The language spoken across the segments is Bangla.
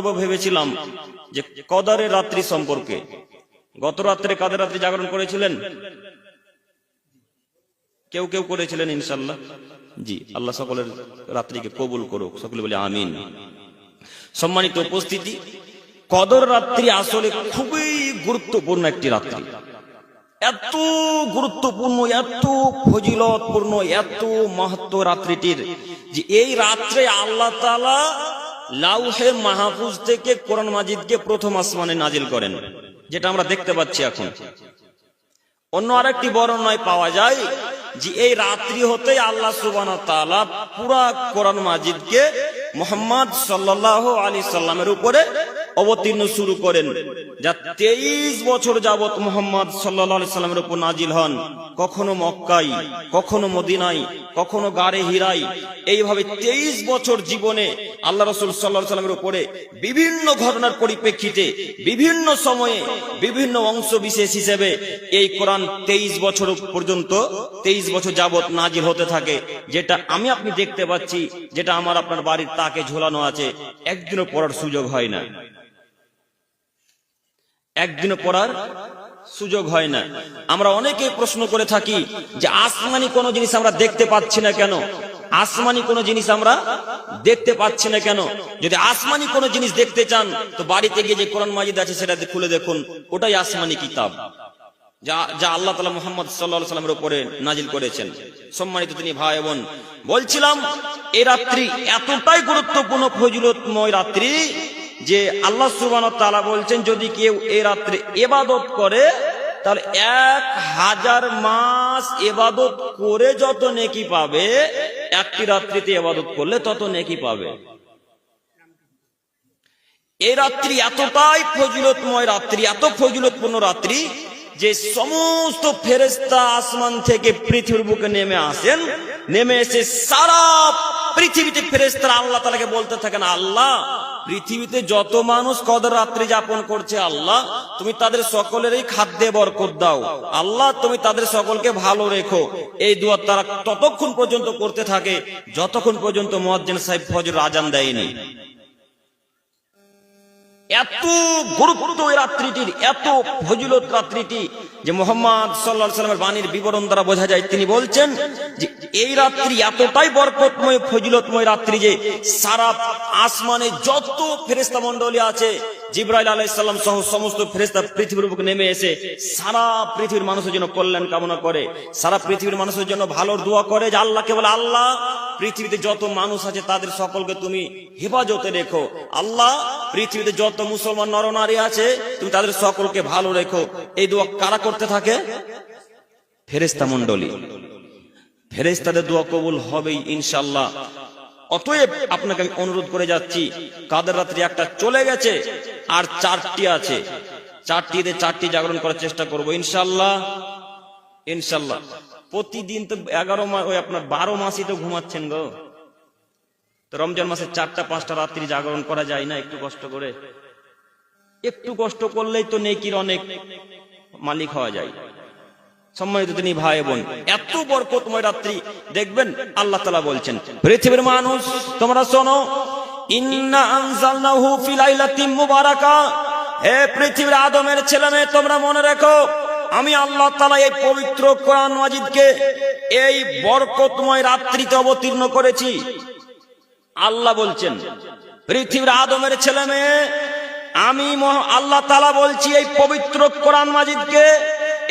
ভেবেছিলাম যে কদরের রাত্রি সম্পর্কে। গত রাত্রে কাদের রাত্রি জাগরণ করেছিলেন? কেউ কেউ করেছিলেন ইনশাআল্লাহ। জি, আল্লাহ সকলের রাত্রিকে কবুল করুক, সকলে বলে আমিন। সম্মানিত উপস্থিতি, কদর রাত্রি আসলে খুবই গুরুত্বপূর্ণ একটি রাত্রি। এত গুরুত্বপূর্ণ, এত ফজিলতপূর্ণ, এত মাহাত্ম্য রাত্রিটির যে এই রাত্রে আল্লাহ তাআলা লাউহে মাহফুজ থেকে কোরআন মাজিদকে প্রথম আসমানে নাজিল করেন, যেটা আমরা দেখতে পাচ্ছি এখন। অন্য আরেকটি বর্ণনায় পাওয়া যায় যে এই রাত্রি হতেই আল্লাহ সুবহানাহু ওয়া তাআলা পুরা কোরআন মাজিদকে মুহাম্মদ সাল্লাল্লাহু আলাইহি সাল্লামের উপরে অবতীর্ণ শুরু করেন, যা 23 বছর যাবত মুহাম্মদ সাল্লাল্লাহু আলাইহি সাল্লামের উপর নাজিল হন। কখনো মক্কায়, কখনো মদিনায়, কখনো গারে হিরায়। এইভাবে 23 বছর জীবনে আল্লাহ রাসূল সাল্লাল্লাহু আলাইহি সাল্লামের উপরে বিভিন্ন ঘটনার পরিপ্রেক্ষিতে বিভিন্ন সময়ে বিভিন্ন অংশ বিশেষ হিসেবে এই কোরআন 23 বছর পর্যন্ত 23 বছর যাবত নাজিল হতে থাকে, যেটা আমি আপনি দেখতে পাচ্ছি, যেটা আমার আপনার বাড়ির তাকে ঝোলানো আছে। একদিনও পড়ার সুযোগ হয় না, একদিনও পড়ার সুযোগ হয় না। আমরা অনেকেই প্রশ্ন করে থাকি যে আসমানি কোন জিনিস আমরা দেখতে পাচ্ছি না কেন? আসমানি কোন জিনিস আমরা দেখতে পাচ্ছি না কেন? যদি আসমানি কোন জিনিস দেখতে চান তো বাড়িতে গিয়ে যে কোরআন মাজিদ আছে সেটা খুলে দেখুন, ওটাই আসমানি কিতাব, যা আল্লাহ তাআলা মুহাম্মদ সাল্লাল্লাহু আলাইহি সাল্লামের উপরে নাজিল করেছেন। সম্মানিত তিনি ভাই বোন, বলছিলাম এই রাত্রি এতটাই গুরুত্বপূর্ণ ফজিলতময় রাত্রি যে আল্লাহ সুবহানাহু ওয়া তাআলা বলছেন যদি কেউ এই রাত্রে ইবাদত করে তাহলে 1000 মাস ইবাদত করে যত নেকি পাবে, একটি রাত্রিতে ইবাদত করলে তত নেকি পাবে। এই রাত্রি এতটাই ফজিলতময় রাত্রি, এত ফজিলতপূর্ণ রাত্রি যে সমস্ত ফেরেশতা আসমান থেকে পৃথিবীর বুকে নেমে আসেন। নেমে এসে সারা পৃথিবীতে ফেরেশতারা আল্লাহ তাআলাকে বলতে থাকেন, আল্লাহ পৃথিবীতে যত মানুষ কদর রাত্রি যাপন করছে, আল্লাহ তুমি তাদের সকলেরই খাদ্যে বরকত দাও, আল্লাহ তুমি তাদের সকলকে ভালো রেখো। এই দোয়া তারা ততক্ষণ পর্যন্ত করতে থাকে যতক্ষণ পর্যন্ত মুয়াজ্জিন সাহেব ফজরের আজান দেয়নি। এত গুরুত্ব এই রাত্রিটির, এত ফজিলত রাত্রিটি যে মুহাম্মদ সাল্লাল্লাহু আলাইহি সাল্লামের বাণীর বিবরণ দ্বারা বোঝা যায়। তিনি বলছেন যে এই রাত্রি এতটাই বরকতময়, ফজিলতময় রাত্রি যে সারা আসমানে যত ফেরেশতা মণ্ডলী আছে, জিবরাইল আলাইহিস সালাম সহ সমস্ত ফেরেশতা পৃথিবীর উপর নেমে এসে সারা পৃথিবীর মানুষের জন্য কল্যাণ কামনা করে, সারা পৃথিবীর মানুষের জন্য ভালোর দোয়া করে। যে আল্লাহকে বলে, আল্লাহ পৃথিবীতে যত মানুষ আছে তাদের সকলকে তুমি হেফাজতে রেখো, আল্লাহ পৃথিবীতে যত মুসলমান নরনারী আছে তুমি তাদের সকলকে ভালো রেখো। এই দোয়া কারা করতে থাকে? ফেরেশতা মণ্ডলী। ফেরেশতাদের দোয়া কবুল হবেই ইনশাআল্লাহ। অতএব আপনাকে আমি অনুরোধ করে যাচ্ছি, কাদের রাত্রি একটা চলে গেছে আর 4টি আছে, 4টিতে 4টি জাগরণ করার চেষ্টা করব ইনশাআল্লাহ। ইনশাআল্লাহ প্রতিদিন তো 11 মাস, ওই আপনার 12 মাসই তো ঘুমাচ্ছেন গো। তো রমজান মাসে 4টা 5টা রাত্রি জাগরণ করা যায় না? একটু কষ্ট করে, একটু কষ্ট করলেই তো নেকির অনেক মালিক হওয়া যায়। সম্মানিত তিনি ভাই বোন, এত বরকতময় রাত্রি দেখবেন আল্লাহ তাআলা বলছেন, পৃথিবীর মানুষ তোমরা শোনো, ইন্না আনজালনাহু ফি লাইলাতিন মুবারাকা। হে পৃথিবীর আদমের ছেলে মেয়ে, তোমরা মনে রাখো আমি আল্লাহ তাআলা এই পবিত্র কোরআন মাজিদকে এই বরকতময় রাত্রিতে অবতীর্ণ করেছি। আল্লাহ বলছেন, পৃথিবীর আদমের ছেলে মেয়ে, আমি আল্লাহ তাআলা বলছি এই পবিত্র কোরআন মাজিদকে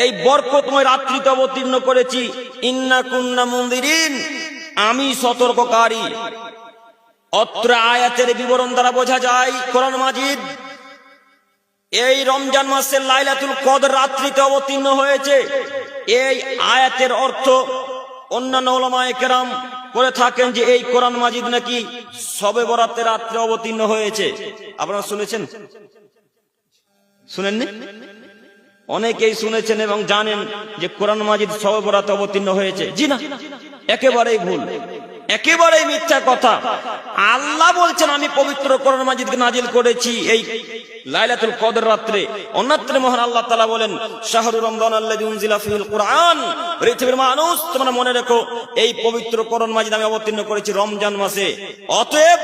এই বরকতময় রাত্রিতে অবতীর্ণ করেছি। ইন্না কুন্না মুনদিরিন, আমি সতর্ককারী। অত্র আয়াতের বিবরণ দ্বারা বোঝা যায় কোরআন মাজিদ এই রমজান মাসের লাইলাতুল কদর রাত্রিতে অবতীর্ণ হয়েছে। এই আয়াতের অর্থ অন্যান্য উলামায়ে কেরাম করে থাকেন যে এই কোরআন মাজিদ নাকি শবে বরাতের রাত্রে অবতীর্ণ হয়েছে। আপনারা শুনেছেন? শুনেননি? অনেকেই শুনেছেন এবং জানেন যে কোরআন মাজিদ শবে বরাতে অবতীর্ণ হয়েছে। জি না, একেবারেই ভুল, একেবারেই মিথ্যা কথা। আল্লাহ বলছেন আমি পবিত্র কোরআন মাজিদকে নাজিল করেছি এই লাইলাতুল কদর রাত্রে। অন্যত্র মহান আল্লাহ তাআলা বলেন, শাহরু রমজান আল্লাযী উনজিলা ফীহিল কুরআন। পৃথিবীর মানুষ তোমরা মনে রেখো এই পবিত্র কোরআন মাজিদ আমি অবতীর্ণ করেছি রমজান মাসে। অতএব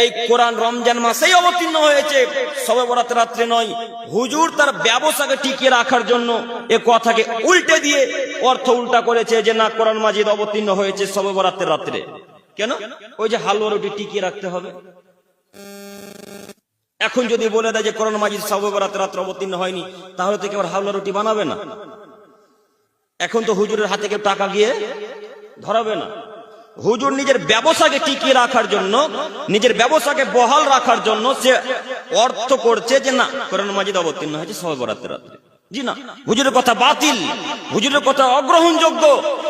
এই কোরআন রমজান মাসেই অবতীর্ণ হয়েছে, শবে বরাতের রাত্রে নয়। হুজুর তার ব্যবসাকে টিকিয়ে রাখার জন্য এ কথাকে উল্টে দিয়ে অর্থ উল্টা করেছে যে না, কোরআন মাজিদ অবতীর্ণ হয়েছে শবে বরাতের রাত্রে। কেন? ওই যে হালুয়া রুটি টিকিয়ে রাখতে হবে। এখন যদি বলে দেয় যে কোরআন মাজিদ শবে বরাতের রাত্রে অবতীর্ণ হয়নি, তাহলে তো কেউ হালুয়া রুটি বানাবে না। এখন তো হুজুরের হাতে কেউ টাকা গিয়ে ধরাবে না। হুজুর নিজের ব্যবসাকে টিকিয়ে রাখার জন্য, নিজের ব্যবসাকে বহাল রাখার জন্য সে অর্থ করছে যে না, কোরআন মাজিদ অবতীর্ণ হয়েছে শবে বরাতের রাত্রে। জি না, হুজুরের কথা বাতিল, হুজুরের কথা অগ্রহণযোগ্য,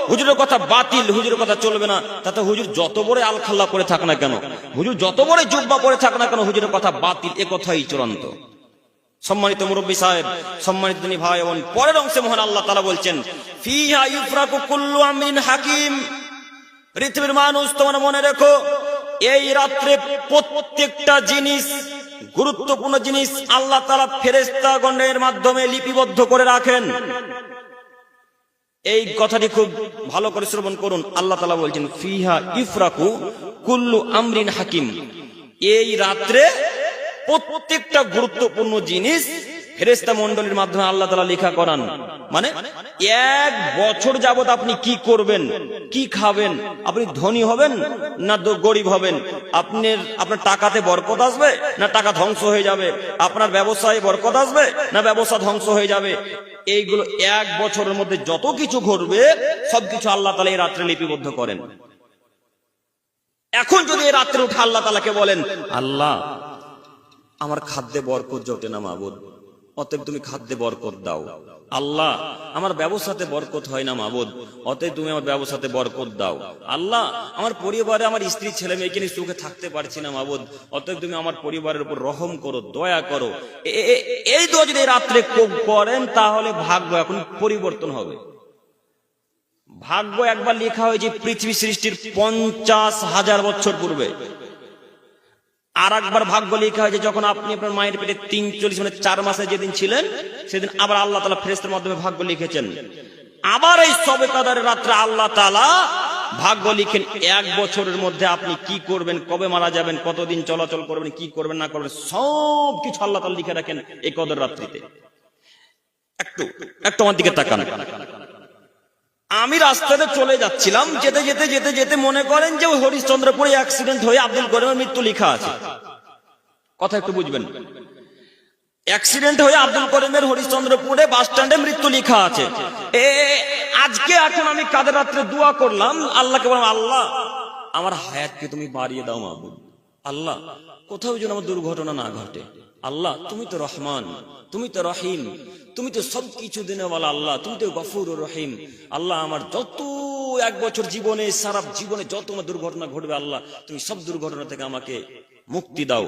হুজুরের কথা বাতিল, হুজুরের কথা চলবে না। তাতে হুজুর যত বড় আলখাল্লা করে থাক না কেন, হুজুর যত বড় জুব্বা করে থাক না কেন, হুজুরের কথা বাতিল, এ কথাই চূড়ান্ত। সম্মানিত মুরব্বী সাহেব, সম্মানিত দিনী ভাই বোন, পরের অংশে মহান আল্লাহ তাআলা বলছেন, ফিহা ইউফরাকু কুল্লু আমরিন হাকিম। পৃথিবীর মানুষ, তোমরা মনে রেখো, এই রাত্রে প্রত্যেকটা জিনিস, গুরুত্বপূর্ণ জিনিস আল্লাহ তাআলা ফেরেশতাগণের মাধ্যমে লিপিবদ্ধ করে রাখেন। এই কথাটি খুব ভালো করে শ্রবণ করুন। আল্লাহ তাআলা বলছেন, ফিহা ইউফরাকু কুল্লু আমরিন হাকিম। এই রাত্রে প্রত্যেকটা গুরুত্বপূর্ণ জিনিস ফেরেশতা মণ্ডলীর মাধ্যমে আল্লাহ তাআলা লেখা করান। মানে 1 বছর যাবত আপনি কি করবেন, কি খাবেন, আপনি ধনী হবেন না গরিব হবেন, আপনার টাকাতে বরকত আসবে না টাকা ধ্বংস হয়ে যাবে, আপনার ব্যবসায় বরকত আসবে না ব্যবসা ধ্বংস হয়ে যাবে, এইগুলো 1 বছরের মধ্যে যত কিছু ঘটবে সবকিছু আল্লাহ তাআলা এই রাত্রে লিপিবদ্ধ করেন। এখন যদি এই রাত্রে উঠে আল্লাহ তাআলাকে বলেন, আল্লাহ আমার খাদ্যে বরকত জোটে না মাবুদ, অতএব তুমি খাদ্যে বরকত দাও। আল্লাহ আমার ব্যবসাতে বরকত হয় না মাবুদ, অতএব তুমি আমার ব্যবসাতে বরকত দাও। আল্লাহ আমার পরিবারে, আমার স্ত্রী ছেলে মেয়েকে নিয়ে সুখে থাকতে পারছি না মাবুদ, অতএব তুমি আমার পরিবারের উপর রহম করো, দয়া করো। এই দোয়া যদি রাত্রে করেন তাহলে ভাগ্য এখন পরিবর্তন হবে। ভাগ্য একবার লেখা হয়েছে পৃথিবী সৃষ্টির 50,000 বছর পূর্বে। আর একবার ভাগ্য লেখা হয়েছে যখন আপনি আপনার মায়ের পেটে 43 মানে 4 মাসে যেদিন ছিলেন, সেদিন আবার আল্লাহ তাআলা ফেরেশতার মাধ্যমে ভাগ্য লিখেছেন। আবার এই শবে কদরের রাত্রে আল্লাহ তাআলা ভাগ্য লিখেন 1 বছরের মধ্যে আপনি কি করবেন, কবে মারা যাবেন, কতদিন চলাচল করবেন, কি করবেন না করবেন, সব কিছু আল্লাহ তাআলা লিখে রাখেন এই কদর রাত্রিতে। একটু আমার দিকে তাকান। আমি রাস্তাতে চলে যাচ্ছিলাম, যেতে যেতে যেতে যেতে মনে করেন যে ওই হরিশ্চন্দ্রপুরে অ্যাক্সিডেন্ট হয়ে আব্দুল করিমের মৃত্যু লেখা আছে। কথা একটু বুঝবেন, অ্যাক্সিডেন্ট হয়ে আব্দুল করিমের হরিশ্চন্দ্রপুরে বাস স্ট্যান্ডে মৃত্যু লেখা আছে। আজকে এখন আমি কাদের রাত্রে দোয়া করলাম, আল্লাহকে বললাম, আল্লাহ আমার হায়াতকে তুমি বাড়িয়ে দাও মাবুদ, আল্লাহ কোথাও যেন আমার দুর্ঘটনা না ঘটে, আল্লাহ তুমি তো রহমান, তুমি তো রহিম, তুমি তো সবকিছু দিনে বলা, আল্লাহ তুমি তো গফুর রহিম। আল্লাহ আমার যত 1 বছর জীবনে, সারা জীবনে যত আমার দুর্ঘটনা ঘটবে, আল্লাহ তুমি সব দুর্ঘটনা থেকে আমাকে মুক্তি দাও।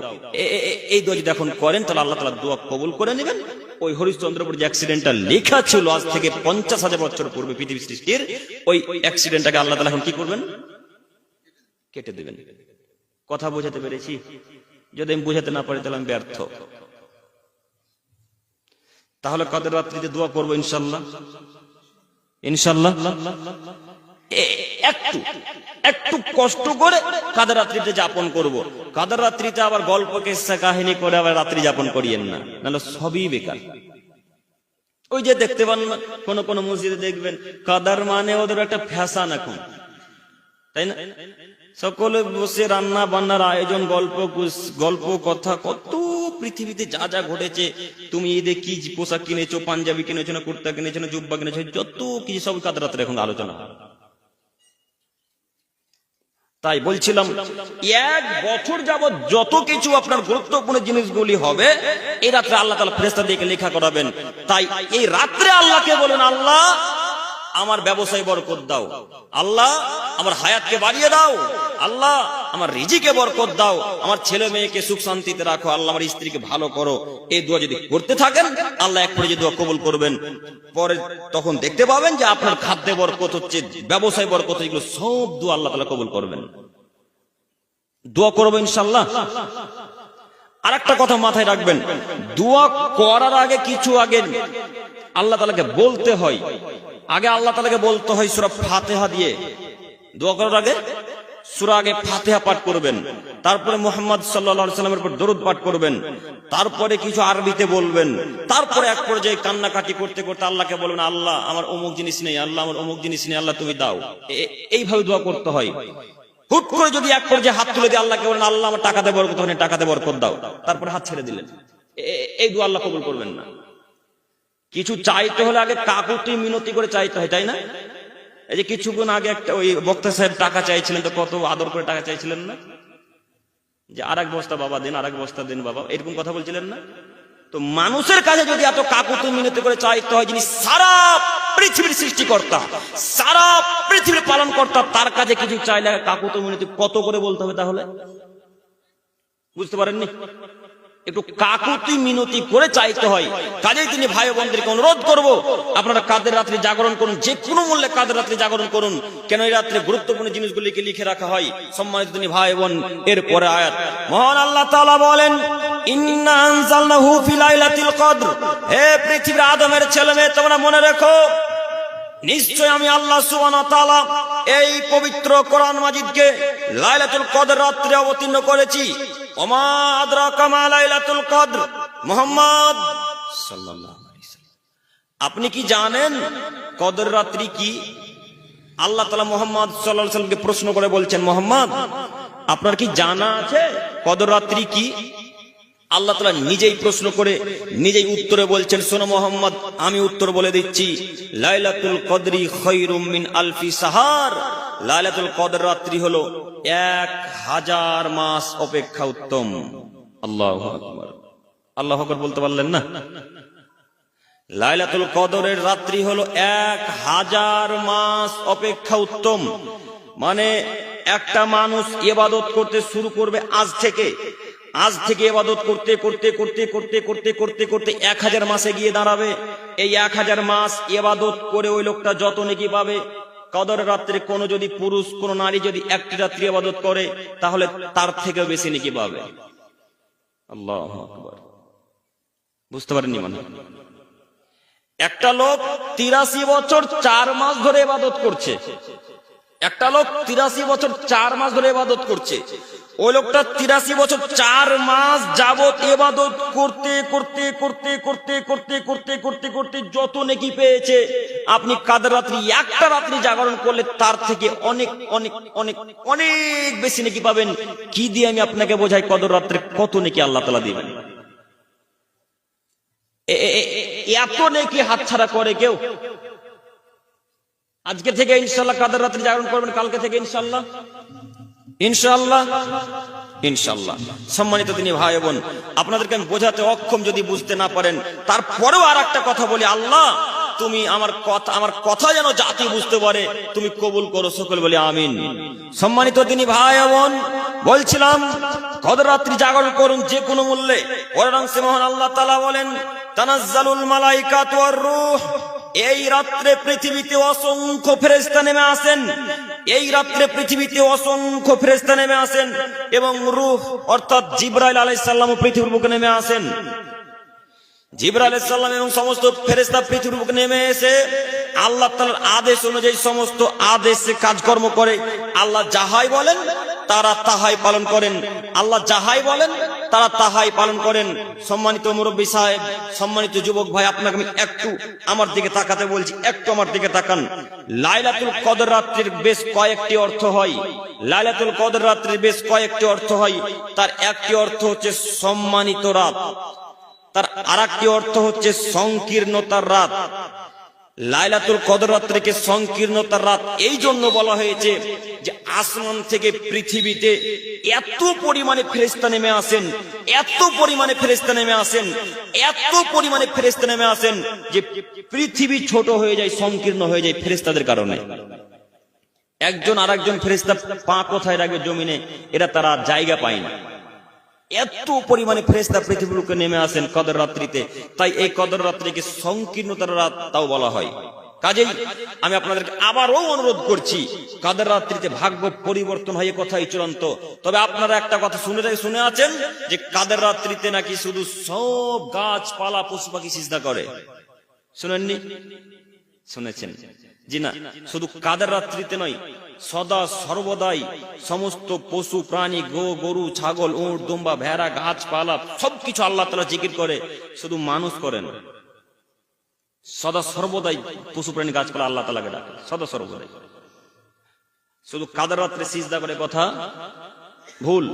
এই দোয়া যদি এখন করেন তাহলে আল্লাহ তাআলা দোয়া কবুল করে নেবেন। ওই হরিশ্চন্দ্রপুর যে অ্যাক্সিডেন্টটা লেখা ছিল আজ থেকে 50,000 বছর পূর্বে পৃথিবী সৃষ্টির, ওই অ্যাক্সিডেন্টটাকে আল্লাহ তাআলা এখন কি করবেন, কেটে দেবেন। কথা বোঝাতে পেরেছি? যদি আমি বোঝাতে না পারি তাহলে আমি ব্যর্থ। তাহলে কদর রাত্রিতে দোয়া করবো ইনশাআল্লাহ, ইনশাআল্লাহ। একটু কষ্ট করে কাদের রাত্রিতে যাপন করব। কাদের রাত্রিতে আবার গল্প কিসসা কাহিনী করে আবার রাত্রি যাপন করিয়েন না, নাহলে সবই বেকার। ওই যে দেখতে পান না কোন কোন মসজিদে দেখবেন কাদার মানে ওদের একটা ফ্যাশন এখন, তাই না? সকলে বসে রান্না বান্নার আয়োজন, গল্প কথা, কত পৃথিবীতে যা যা ঘটেছে, তুমি ঈদে কি পোশাক কিনেছো, পাঞ্জাবি কিনেছো না কুর্তা কিনেছো না জুব্বা কিনেছো, যত কিছু সব কাদের রাত্রে এখন আলোচনা। তাই বলছিলাম 1 বছর যাবত যত কিছু আপনার গুরুত্বপূর্ণ জিনিসগুলি হবে এই রাত্রে আল্লাহ তাআলা ফেরেশতা দিয়ে লেখা করাবেন। তাই এই রাত্রে আল্লাহকে বলেন, আল্লাহ আমার ব্যবসায় বরকত দাও, আল্লাহ আমার হায়াতকে বাড়িয়ে দাও, আল্লাহ আমার রিজিকে বরকত দাও, আমার ছেলে মেয়েকে সুখ শান্তিতে রাখো, আল্লাহ আমার স্ত্রীকে ভালো করো। এই দোয়া যদি করতে থাকেন আল্লাহ এক পর্যায়ে দোয়া কবুল করবেন। পরে তখন দেখতে পাবেন যে আপনার খাদ্যে বরকত হচ্ছে, ব্যবসায় বরকত, এগুলো সব দোয়া আল্লাহ তাআলা কবুল করবেন। দোয়া করবো ইনশাআল্লাহ। আরেকটা কথা মাথায় রাখবেন, দোয়া করার আগে কিছু আগে আল্লাহ তাআলাকে বলতে হয়। আগে আল্লাহ তাআলাকে বলতে হয় সূরা ফাতিহা দিয়ে। দোয়া করার আগে সূরা আগে ফাতিহা পাঠ করবেন, তারপরে মুহাম্মদ সাল্লাল্লাহু আলাইহি সাল্লামের উপর দরুদ পাঠ করবেন, তারপরে কিছু আরবিতে বলবেন, তারপরে এক পর্যায়ে কান্নাকাটি করতে করতে আল্লাহকে বলবেন, আল্লাহ আমার অমুক জিনিস নেই, আল্লাহ আমার অমুক জিনিস নেই, আল্লাহ তুমি দাও। এইভাবে দোয়া করতে হয়। হুট করে যদি এক পর্যায়ে হাত তুলে দিয়ে আল্লাহকে বলেন, আল্লাহ আমার টাকাতে বরকত হয়, টাকাতে বরকত দাও, তারপরে হাত ছেড়ে দিলেন, এই দোয়া আল্লাহ কবুল করবেন না। কিছু চাইতে হলে আগে কাকুতি মিনতি করে চাইতে হয়, তাই না? এই যে কিছুক্ষণ আগে একটা ওই বক্তা সাহেব টাকা চাইছিলেন, তো কত আদর করে টাকা চাইছিলেন না, যে আরেক বস্তা বাবা দেন, আরেক বস্তা দেন বাবা, এরকম কথা বলছিলেন না? তো মানুষের কাছে যদি এত কাকুতি মিনতি করে চাইতে হয়, যিনি সারা পৃথিবীর সৃষ্টিকর্তা, সারা পৃথিবীর পালন কর্তা, তার কাছে কিছু চাইলে কাকুতি মিনতি কত করে বলতে হবে? তাহলে বুঝতে পারেননি? একটু কাকুতি মিনতি করে চাইতে হয়। কাজেই তিনি ভাই বোনদেরকে অনুরোধ করব, আপনারা কাদের রাত্রি জাগরণ করুন, যে কোনো মূল্যে কাদের রাত্রি জাগরণ করুন। কেন এই রাত্রে গুরুত্বপূর্ণ জিনিসগুলিকে লিখে রাখা হয়। সম্মানিত তিনি ভাই বোন, এর পরে আয়াত মহান আল্লাহ তাআলা বলেন, ইন্না আনজালনাহু ফি লাইলাতিল কদর। হে পৃথিবীর আদমের ছেলে মেয়ে, তোমরা মনে রেখো, নিশ্চয় আমি আল্লাহ সুবহানাহু ওয়া তাআলা এই পবিত্র কোরআন মাজিদকে লাইলাতুল কদর রাত্রে অবতীর্ণ করেছি। ওমা আদরাকা মা লাইলাতুল কদর। মুহাম্মদ সাল্লাল্লাহু আলাইহি সাল্লাম, আপনি কি জানেন কদর রাত্রি কি? আল্লাহ তাআলা মুহাম্মদ সাল্লাল্লাহু আলাইহি সাল্লামকে প্রশ্ন করে বলছেন, মুহাম্মদ আপনার কি জানা আছে কদর রাত্রি কি? আল্লাহ তাআলা নিজেই প্রশ্ন করে নিজেই উত্তরে বলছেন, শোনো মুহাম্মদ, আমি উত্তর বলে দিচ্ছি, লাইলাতুল কদরি খায়রুম মিন আলফি সাহার। লাইলাতুল কদর রাত্রি হলো 1000 মাস অপেক্ষা উত্তম। আল্লাহু আকবার, আল্লাহু আকবার বলতে পারলেন না? লাইলাতুল কদরের রাত্রি হলো 1000 মাস অপেক্ষা উত্তম। মানে একটা মানুষ ইবাদত করতে শুরু করবে আজ থেকে ইবাদত করতে করতে করতে করতে করতে করতে করতে 1000 মাসে গিয়ে দাঁড়াবে। এই 1000 মাস ইবাদত করে ওই লোকটা যত নেকি পাবে, কদরের রাত্রে কোন যদি পুরুষ কোন নারী যদি একটি রাত্রি ইবাদত করে, তাহলে তার থেকেও বেশি নেকি পাবে। আল্লাহু আকবার, বুঝতে পারেননি? মানে একটা লোক 83 বছর 4 মাস ধরে ইবাদত করছে, একটা লোক 83 বছর 4 মাস ধরে ইবাদত করছে। ওই লোকটা 83 বছর 4 মাস যাবত ইবাদত করতে করতে করতে করতে করতে করতে করতে করতে যত নেকি পেয়েছে, আপনি কাদের রাত্রি একটা রাত্রি জাগরণ করলে তার থেকে অনেক অনেক অনেক অনেক বেশি নেকি পাবেন। কি দিয়ে আমি আপনাকে বোঝাই কদর রাত্রে কত নেকি আল্লাহ তাআলা দিবেন? এত নেকি হাতছাড়া করে কেউ? আজকে থেকে ইনশাআল্লাহ কাদের রাত্রি জাগরণ করবেন, কালকে থেকে ইনশাআল্লাহ ইনশাআল্লাহ ইনশাআল্লাহ। সম্মানিত তিনি ভাই বোন, আপনাদেরকে আমি বোঝাতে অক্ষম যদি বুঝতে না পারেন, তারপরেও আর একটা কথা বলি, আল্লাহ তুমি আমার কথা যেন জাতি বুঝতে পারে, তুমি কবুল করো, সকল বলি আমিন। সম্মানিত তিনি ভাই বোন, বলছিলাম কদর রাত্রি জাগরণ করুন যে কোনো মূল্যে। ওরাংশে মহান আল্লাহ তাআলা বলেন, তানাজ্জালুল মালাইকাতু ওয়ার রূহ। এই রাত্রে পৃথিবীতে অসংখ্য ফেরেশতা নেমে আসেন, এই রাত্রে পৃথিবীতে অসংখ্য ফেরেশতা নেমে আসেন, এবং রূহ অর্থাৎ জিবরাইল আলাইহিস সালাম পৃথিবীর বুকে নেমে আসেন। জিবরাইল আলাইহিস সালাম এবং সমস্ত ফেরেশতা পৃথিবীর বুকে নেমে এসে আল্লাহ তাআলার আদেশ অনুযায়ী সমস্ত আদেশে কাজকর্ম করে। আল্লাহ যাহাই বলেন তারা তাহাই পালন করেন, আল্লাহ যাহাই বলেন তারা তাহাই পালন করেন। সম্মানিত মুরব্বী সাহেব, সম্মানিত যুবক ভাই, আপনাকে আমি একটু আমার দিকে তাকাতে বলছি, একটু আমার দিকে তাকান। লাইলাতুল কদর রাত্রির বেশ কয়েকটি অর্থ হয়, লাইলাতুল কদর রাত্রির বেশ কয়েকটি অর্থ হয়। তার একটি অর্থ হচ্ছে সম্মানিত রাত, তার আরেকটি অর্থ হচ্ছে সংকীর্ণতার রাত। লাইলাতুল কদর রাত্রিকে সংকীর্ণতার রাত এই জন্য বলা হয়েছে যে আসমান থেকে পৃথিবীতে এত পরিমাণে ফেরেশতা নেমে আসেন, এত পরিমাণে ফেরেশতা নেমে আসেন, এত পরিমাণে ফেরেশতা নেমে আসেন যে পৃথিবী ছোট হয়ে যায়, সংকীর্ণ হয়ে যায় ফেরেশতাদের কারণে। একজন আরেকজন ফেরেশতা পা কোথায় রাখবে জমিনে, এরা তারা জায়গা পায় না। এত পরিমাণে ফেরেশতা পৃথিবীর বুকে নেমে আসেন কদর রাত্রিতে, তাই এই কদর রাত্রিকে সংকীর্ণতার রাত তাও বলা হয়। কাজেই আমি আপনাদেরকে আবারও অনুরোধ করছি, কদর রাত্রিতে ভাগ্য পরিবর্তন হয়, কথাই চূড়ান্ত। তবে আপনারা একটা কথা শুনে আছেন যে কদর রাত্রিতে নাকি শুধু সব গাছপালা পশু পাখি সিজদা করে, শুনেননি? শুনেছেন? জি না, শুধু কাদের রাত্রিতে নয়, সদা সর্বদাই সমস্ত পশু প্রাণী, গরু, ছাগল, উট, দুম্বা, ভেড়া, গাছপালা সবকিছু আল্লাহ তাআলা জিকির করে, শুধু মানুষ করেন। সদা সর্বদাই পশু প্রাণী গাছপালা আল্লাহ তাআলাকে ডাকে, সদা সর্বদাই। শুধু কাদের রাত্রে সিজদা করে কথা ভুল,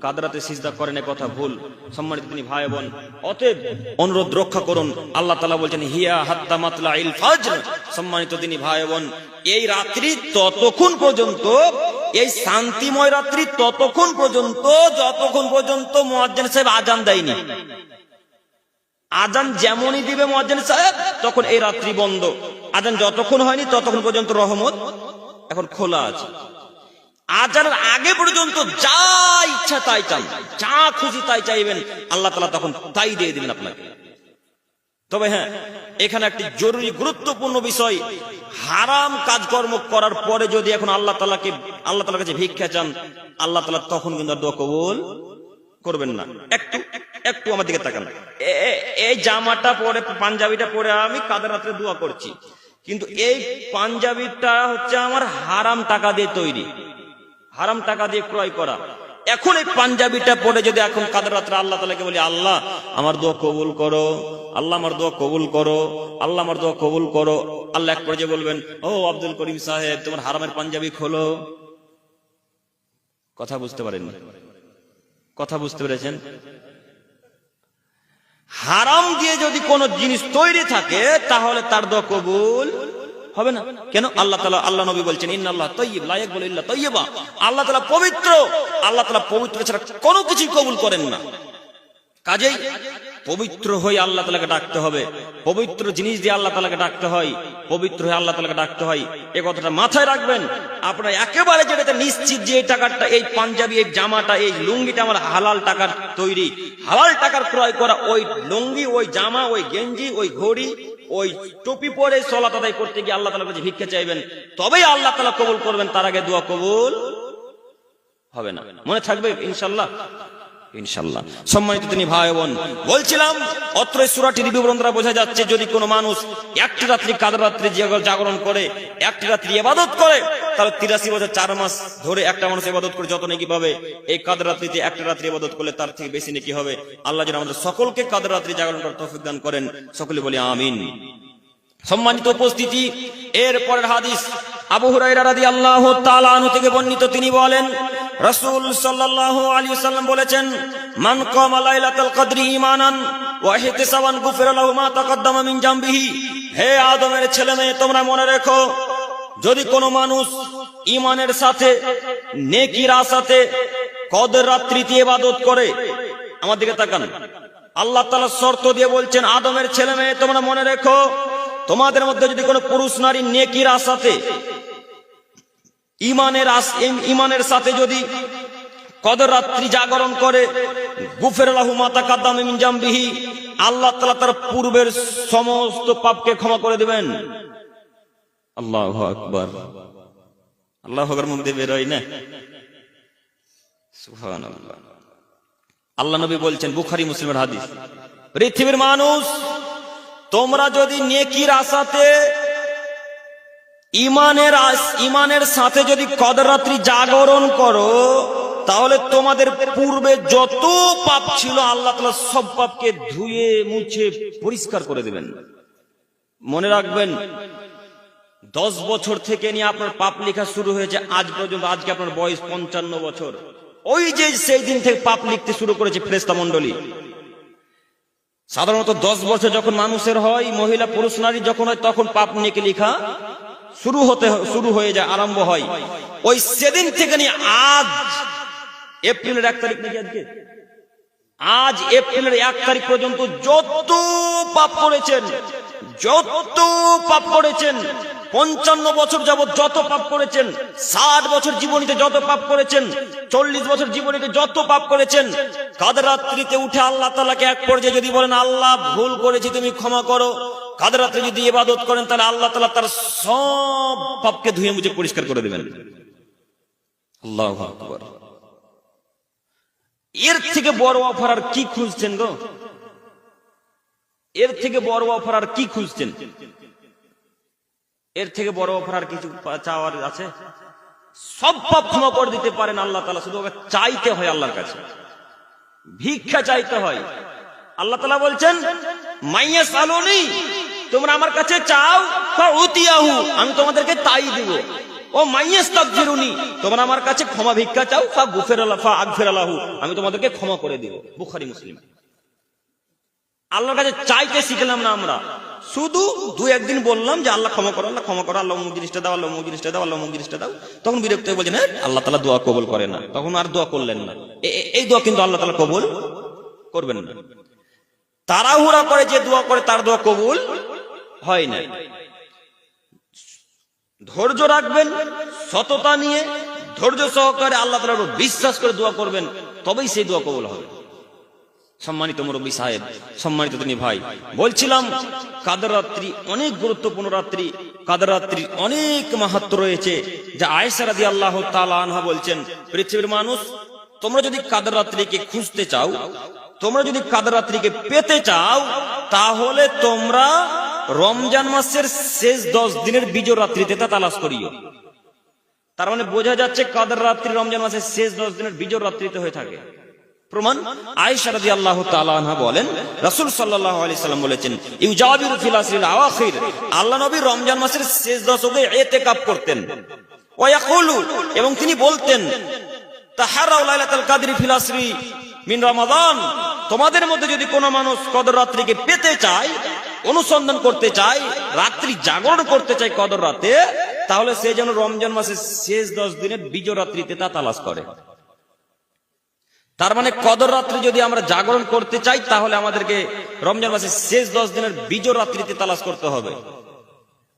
কাদের রাতে সিজদা করেন এ কথা ভুল। সম্মানিত তিনি ভাই বোন, অতএব অনুরোধ রক্ষা করুন। আল্লাহ তাআলা বলছেন হিয়া হাত্তা মাতলাইল ফজর। সম্মানিত তিনি ভাই বোন, এই রাত্রি ততক্ষণ পর্যন্ত, এই শান্তিময় রাত্রি ততক্ষণ পর্যন্ত যতক্ষণ পর্যন্ত মুয়াজ্জিন সাহেব আজান দেয়নি। আজান যেমনই দিবে মুয়াজ্জিন সাহেব তখন এই রাত্রি বন্ধ। আজান যতক্ষণ হয়নি ততক্ষণ পর্যন্ত রহমত এখন খোলা আছে। আজানের আগে পর্যন্ত যা ইচ্ছা তাই চান, যা খুশি তাই চাইবেন, আল্লাহ তাআলা তখন তাই দিয়ে দিবেন আপনাকে। তবে হ্যাঁ, এখানে একটি জরুরি গুরুত্বপূর্ণ বিষয়, হারাম কাজকর্ম করার পরে যদি এখন আল্লাহ তাআলার কাছে ভিক্ষা চান, আল্লাহ তাআলা তখন কিন্তু দোয়া কবুল করবেন না। একটু আমার দিকে তাকান। এই জামাটা পরে, পাঞ্জাবিটা পরে আমি কাদের রাত্রে দোয়া করছি, কিন্তু এই পাঞ্জাবিটা হচ্ছে আমার হারাম টাকা দিয়ে তৈরি, হারাম টাকা দিয়ে ক্রয় করা। এখন এই পাঞ্জাবিটা পরে যদি এখন কাদের রাত্রে আল্লাহ তাআলাকে বলি আল্লাহ আমার দোয়া কবুল করো, আল্লাহ আমার দোয়া কবুল করো, আল্লাহ আমার দোয়া কবুল করো, আল্লাহ এক পর্যায়ে বলবেন ও আব্দুল করিম সাহেব তোমার হারামের পাঞ্জাবি খোলো। কথা বুঝতে পারেননি? কথা বুঝতে পেরেছেন? হারাম দিয়ে যদি কোন জিনিস তৈরি থাকে তাহলে তার দোয়া কবুল হবে না। কেন? আল্লাহ তাআলা, আল্লাহ নবী বলছেন ইন্নাল্লাহ তাইয়্যিব লা ইয়াকবালু ইল্লা তাইয়্যিবা। আল্লাহ তাআলা পবিত্র, আল্লাহ তাআলা পবিত্র ছাড়া কোনো কিছু কবুল করেন না। কাজেই পবিত্র হয়ে আল্লাহ তাআলাকে ডাকতে হবে, পবিত্র জিনিস দিয়ে আল্লাহ তাআলাকে ডাকতে হয়, পবিত্র হয়ে আল্লাহ তাআলাকে ডাকতে হয়। এই কথাটা মাথায় রাখবেন। আপনারা একেবারে যেটাতে নিশ্চিত যে এই টাকাটা, এই পাঞ্জাবি, এই জামাটা, এই লুঙ্গিটা আমার হালাল টাকার তৈরি, হালাল টাকার ক্রয় করা, ওই লুঙ্গি, ওই জামা, ওই গেঞ্জি, ওই ঘড়ি, ওই টুপি পরে সালাত আদায় করতে গিয়ে আল্লাহ তাআলার কাছে ভিক্ষা চাইবেন, তবেই আল্লাহ তাআলা কবুল করবেন, তার আগে দোয়া কবুল হবে না। মনে থাকবে ইনশাআল্লাহ, ইনশাআল্লাহ। সম্মানিত তিনি ভাই বোন, বলছিলাম অত্র সূরাটির বিবরণ দ্বারা বোঝা যাচ্ছে যদি কোনো মানুষ একটি রাত্রি কাদের রাত্রি জাগরণ করে, একটি রাত্রি ইবাদত করে, তাহলে 83 বছর 4 মাস ধরে একটা মানুষ ইবাদত করে যত নেকি পাবে, এই কাদের রাত্রিতে একটা রাত্রি ইবাদত করলে তার থেকে বেশি নেকি হবে। আল্লাহ যেন আমাদের সকলকে কাদের রাত্রি জাগরণ করার তৌফিক দান করেন, সকলে বলি আমিন। সম্মানিত উপস্থিতি, এর পরের হাদিস আবু হুরায়রা রাদিয়াল্লাহু তাআলা আনহু থেকে বর্ণিত, তিনি বলেন রাসূল সাল্লাল্লাহু আলাইহি ওয়াসাল্লাম বলেছেন মান কামা লাইলাতুল কদরি ঈমানান ওয়া ইহতিসাবান গুফিরা লাহু মা তাকাদ্দামা মিন জামবিহি। হে আদমের ছেলে মেয়ে, তোমরা মনে রেখো, যদি কোনো মানুষ ঈমানের সাথে, নেকির আশাতে কদর রাত্রিতে ইবাদত করে, আমার দিকে তাকান, আল্লাহ তাআলা শর্ত দিয়ে বলছেন আদমের ছেলে মেয়ে তোমরা মনে রেখো, তোমাদের মধ্যে যদি কোনো পুরুষ নারী নেকির আশাতে, ঈমানের সাথে যদি কদর রাত্রি জাগরণ করে, গুফিরা লাহু মা তাকাদ্দামা মিন জামবিহি, আল্লাহ তাআলা তার পূর্বের সমস্ত পাপকে ক্ষমা করে দিবেন। আল্লাহু আকবার। আল্লাহু আকবার মুখ দিয়ে বের হয় না? সুবহানাল্লাহ। আল্লাহ নবী বলছেন, বুখারী মুসলিমের হাদিস, পৃথিবীর মানুষ তোমরা যদি নেকির আশাতে, ঈমানের সাথে যদি কদর রাত্রি জাগরণ করো, তাহলে তোমাদের পূর্বে যত পাপ ছিল আল্লাহ তাআলা সব পাপকে ধুয়ে মুছে পরিষ্কার করে দিবেন। মনে রাখবেন, 10 বছর থেকে নিয়ে আপনার পাপ লেখা শুরু হয়েছে আজ পর্যন্ত, আজকে আপনার বয়স 55 বছর। ওই যে সেই দিন থেকে পাপ লিখতে শুরু করেছে ফেরেশতা মণ্ডলী। সাধারণত 10 বছর যখন মানুষের হয়, মহিলা পুরুষ নারী যখন হয়, তখন পাপ নেকি লেখা শুরু হয়ে যায়, আরম্ভ হয়। ওই সেদিন থেকে নিয়ে আজ এপ্রিলের 1 তারিখ নাকি আজকে, আজ এপ্রিলের 1 তারিখ পর্যন্ত যত পাপ করেছেন, 55 বছর যাবত যত পাপ করেছেন, 60 বছর জীবনীতে যত পাপ করেছেন, 40 বছর জীবনীতে যত পাপ করেছেন, কাদের রাত্রিতে উঠে আল্লাহ তাআলাকে এক পর্যায়ে যদি বলেন আল্লাহ ভুল করেছি তুমি ক্ষমা করো, কাদের রাত্রে যদি ইবাদত করেন, তাহলে আল্লাহ তাআলা তার সব পাপকে ধুয়ে মুছে পরিষ্কার করে দিবেন। আল্লাহু আকবার। এর থেকে বড় অফার আর কি খুঁজছেন গো? এর থেকে বড় অফার আর কি খুঁজছেন? এর থেকে বড় অফার আর কিছু চাওয়ার আছে? সব পাপ ক্ষমা করে দিতে পারেন আল্লাহ তাআলা, শুধু ওকে চাইতে হয় আল্লাহর কাছে, ভিক্ষা চাইতে হয়। আল্লাহ তাআলা বলছেন মাইয়াসালুনি, তোমরা আমার কাছে চাও, ফাউতিয়াহু, আমি তোমাদেরকে তাই দিব। ও মাইয়াস্তাগফিরুনি, তোমরা আমার কাছে ক্ষমা ভিক্ষা চাও, ফাগফিরালাহু, আমি তোমাদেরকে ক্ষমা করে দিব। বুখারী মুসলিম। আল্লাহর কাছে চাইতে শিখলাম না আমরা, শুধু দু একদিন বললাম যে আল্লাহ ক্ষমা করো, আল্লাহ ক্ষমা করো, আল্লাহ অমুক জিনিসটা দাও, আল্লাহ অমুক জিনিসটা দাও, আল্লাহ অমুক জিনিসটা দাও। তখন বিরক্ত হয়ে বলছেন হ্যাঁ আল্লাহ তাআলা দোয়া কবুল করে না, তখন আর দোয়া করলেন না। এই দোয়া কিন্তু আল্লাহ তাআলা কবুল করবেন না। তাড়াহুড়া করে যে দোয়া করে তার দোয়া কবুল হয় না। ধৈর্য রাখবেন, সততা নিয়ে ধৈর্য সহকারে আল্লাহ তাআলার উপর বিশ্বাস করে দোয়া করবেন, তবেই সেই দোয়া কবুল হবে। সম্মানিত মুরব্বী সাহেব, সম্মানিত তিনি ভাই, বলছিলাম কাদের রাত্রি অনেক গুরুত্বপূর্ণ রাত্রি, কাদের রাত্রির অনেক মাহাত্ম্য রয়েছে। যা আয়েশা রাদিয়াল্লাহু তাআলা আনহা বলছেন, পৃথিবীর মানুষ, তোমরা যদি কাদের রাত্রিকে খুঁজতে চাও, তোমরা যদি কাদের রাত্রিকে পেতে চাও, তাহলে তোমরা রমজান মাসের শেষ 10 দিনের বিজয় রাত্রিতে তা তালাশ করিও। তার মানে বোঝা যাচ্ছে কাদের রাত্রি রমজান মাসের শেষ 10 দিনের বিজয় রাত্রিতে হয়ে থাকে। প্রমাণ আয়েশা রাদিয়াল্লাহু তাআলা আনহা বলেন, রাসূল সাল্লাল্লাহু আলাইহি সাল্লাম বলেছেন, ইউজাবিরু ফিল আসরিল আওয়াখির, আল্লাহ নবী রমজান মাসের শেষ দশকে ইতিকাফ করতেন। ওয়া ইয়াকুলু, এবং তিনি বলতেন, তাহারাউ লাইলাতুল কদরি ফিল আসরি মিন রমাদান, তোমাদের মধ্যে যদি কোনো মানুষ কদর রাত্রিকে পেতে চায়, অনুসন্ধান করতে চায়, রাত্রি জাগরণ করতে চায় কদর রাতে, তাহলে সে যেন রমজান মাসের শেষ 10 দিনের বিজয় রাত্রিতে তা তালাশ করে। তার মানে কদর রাত্রি যদি আমরা জাগরণ করতে চাই, তাহলে আমাদেরকে রমজান মাসের শেষ 10 দিনের বিজয় রাত্রিতে তালাশ করতে হবে।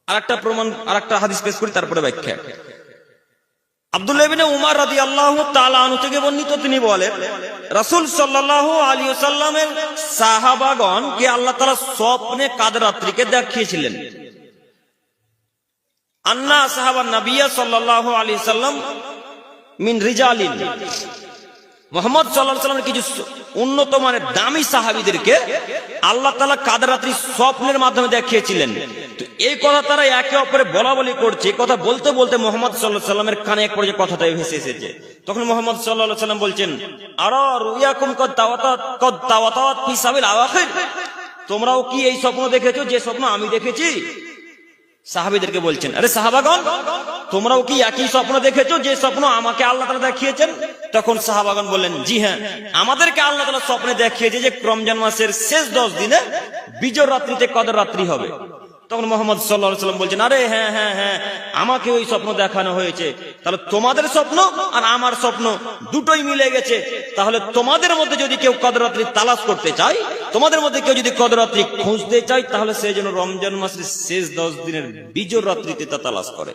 আরেকটা প্রমাণ, আরেকটা হাদিস পেশ করি, তারপরে ব্যাখ্যা। আব্দুল্লাহ ইবনে উমর রাদিয়াল্লাহু তাআলা আনহু থেকে বর্ণিত, তিনি বলেন, রাসূল সাল্লাল্লাহু আলাইহি ওয়াসাল্লামের সাহাবাগণ কে আল্লাহ তাআলা স্বপ্নে কাদের রাত্রিকে দেখিয়েছিলেন। আন্না সাহাবা নবিয়্য সাল্লাল্লাহু আলাইহি ওয়াসাল্লাম মিন রিজালিন, মুহাম্মদ সাল্লাল্লাহু আলাইহি ওয়াসাল্লামের কিছু উন্নত মানের দামি সাহাবীদেরকে আল্লাহ তাআলা কাদের রাত্রি স্বপ্নের মাধ্যমে দেখিয়েছিলেন। তো এই কথা তারা একে অপরে বলা বলি করছে। কথা বলতে বলতে মুহাম্মদ সাল্লাল্লাহু আলাইহি ওয়াসাল্লামের কানে এক পর্যায়ে কথাটা ভেসে এসেছে। তখন মুহাম্মদ সাল্লাল্লাহু আলাইহি ওয়াসাল্লাম বলছেন, আরা রুয়াকুম কদ তাওয়াতাত ফি সাবিল আওয়াখির, তোমরাও কি এই স্বপ্ন দেখেছো যে স্বপ্ন আমি দেখেছি? সাহাবীদেরকে বলছেন, আরে সাহাবাগণ, তোমরাও কি একই স্বপ্ন দেখেছো যে স্বপ্ন আমাকে আল্লাহ তাআলা দেখিয়েছেন? তখন সাহাবাগণ বললেন, জি হ্যাঁ, আমাদেরকে আল্লাহ তাআলা স্বপ্নে দেখিয়েছে যে রমজান মাসের শেষ 10 দিনে বিজয় রাত্রিতে কদর রাত্রি হবে। তখন মুহাম্মদ সাল্লাল্লাহু আলাইহি ওয়াসাল্লাম বলছেন, আরে হ্যাঁ হ্যাঁ হ্যাঁ, আমাকে ওই স্বপ্ন দেখানো হয়েছে। তাহলে তোমাদের স্বপ্ন আর আমার স্বপ্ন দুটোই মিলে গেছে। তাহলে তোমাদের মধ্যে যদি কেউ কদর রাত্রি তালাশ করতে চায়, তোমাদের মধ্যে কেউ যদি কদর রাত্রি খুঁজতে চায়, তাহলে সে যেন রমজান মাসের শেষ 10 দিনের বিজয় রাত্রিতে তা তালাশ করে।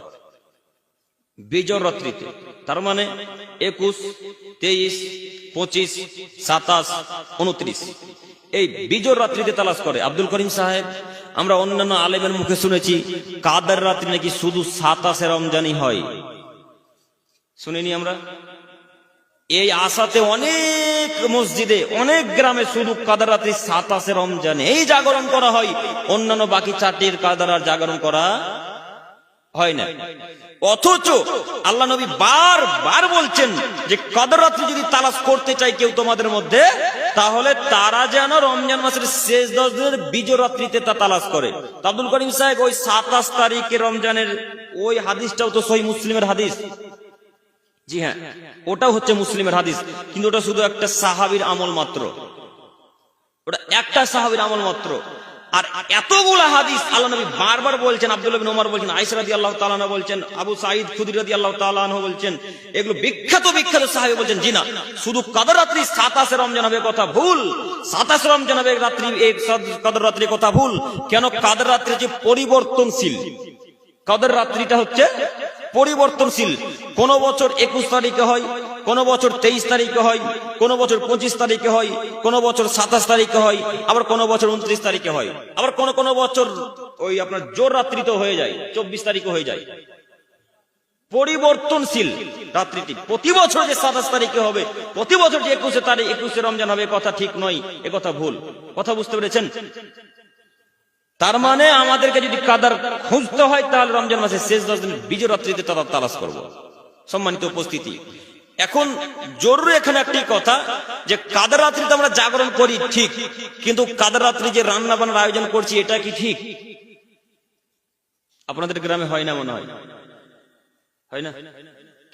বিজয় রাত্রিতে, তার মানে 21, 23, 25, 27, 29 এই বিজয় রাত্রিতে তালাশ করে। আব্দুল করিম সাহেব, আমরা অন্যান্য আলেমের মুখে শুনেছি কাদের রাত্রি নাকি শুধু 27 রমজানই হয়, শুনিনি আমরা। এই আশাতে অনেক মসজিদে, অনেক গ্রামে শুধু কাদের রাত্রি 27 রমজানে এই জাগরণ করা হয়, অন্যান্য বাকি 4টির কাদের আর জাগরণ করা হয় না। অথচ আল্লাহ নবী বারবার বলছেন যে কদর রাত্রি যদি তালাশ করতে চাই কেউ তোমাদের মধ্যে, তাহলে তারা যেন রমজান মাসের শেষ 10 দিনের বিজয় রাত্রিতে তা তালাশ করে। আব্দুল করিম সাহেব, ওই 27 তারিখে রমজানের ওই হাদিসটাও তো সহিহ মুসলিমের হাদিস। জি হ্যাঁ, ওটাও হচ্ছে মুসলিমের হাদিস, কিন্তু ওটা শুধু একটা সাহাবীর আমল মাত্র, ওটা একটা সাহাবীর আমল মাত্র। আর এতগুলা হাদিস আল্লাহ নবী বারবার বলছেন, আব্দুল্লাহ ইবনে উমর বলছেন, আয়েশা রাদিয়াল্লাহু তাআলা আনহা বলছেন, আবু সাঈদ খুদরি রাদিয়াল্লাহু তাআলা আনহু বলছেন, এগুলো বিখ্যাত বিখ্যাত সাহাবী বলছেন, জি না, শুধু কদর রাত্রি 27 রমজান হবে কথা ভুল, 27 রমজান হবে রাত্রি, এই কদর রাত্রির কথা ভুল। কেন? কদর রাত্রি যে পরিবর্তনশীল, কদর রাত্রিটা হচ্ছে পরিবর্তনশীল। কোন বছর 21 তারিখে হয়, কোন বছর 23 তারিখে হয়, কোন বছর 25 তারিখে হয়, কোন বছর 27 তারিখে হয়, আবার কোন বছর 29 তারিখে হয়, আবার কোন কোন বছর ওই আপনার জোর রাত্রিতে হয়ে যায়, 24 তারিখে হয়ে যায়। পরিবর্তনশীল রাত্রিটি। প্রতি বছর যে 27 তারিখে হবে, প্রতি বছর যে 21 রমজান হবে, কথা ঠিক নয়, এ কথা ভুল। কথা বুঝতে পেরেছেন? তার মানে আমাদেরকে যদি কাদার খুঁজতে হয় তাহলে রমজান মাসের শেষ 10 দিনের বিজয় রাত্রিতে তারা তালাশ করব। সম্মানিত উপস্থিতি, এখন জরুরি এখানে একটি কথা যে কাদার রাত্রিতে আমরা জাগরণ করি ঠিক, কিন্তু কাদার রাত্রি যে রান্না বান্নার আয়োজন করছি এটা কি ঠিক? আপনাদের গ্রামে হয় না মনে হয়? হয় না?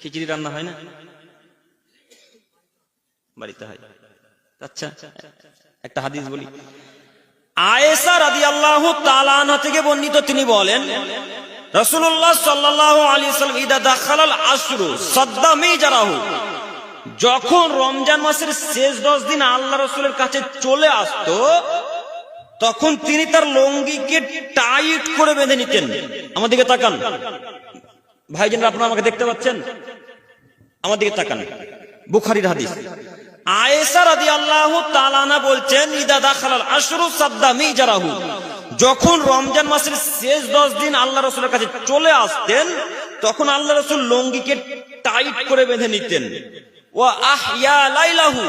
খিচুড়ি রান্না হয় না? বাড়িতে হয়। আচ্ছা, একটা হাদিস বলি। আয়েশা রাদিয়াল্লাহু তাআলা আনহা থেকে বর্ণিত, তিনি বলেন রাসূলুল্লাহ সাল্লাল্লাহু আলাইহি ওয়াসাল্লাম ইদা দাখালাল আশরু সাদ্দা মিজারাহু, যখন রমজান মাসের শেষ 10 দিন আল্লাহ রাসূলের কাছে চলে আসতো তখন তিনি তার লুঙ্গিকে টাইট করে বেঁধে নিতেন। আমার দিকে তাকান ভাইজানরা, আপনারা আমাকে দেখতে পাচ্ছেন? আমার দিকে তাকান, বুখারীর হাদিস। আয়েশা রাদিয়াল্লাহু তাআলা আনহা বলছেন ইদা দাখালাল আশরু সাদ্দা মিজারাহু, যখন রমজান মাসের শেষ 10 দিন আল্লাহ রাসূলের কাছে চলে আসতেন তখন আল্লাহ রাসূল লুঙ্গিকে টাইট করে বেঁধে নিতেন। ওয়া আহইয়া লাইলাহু,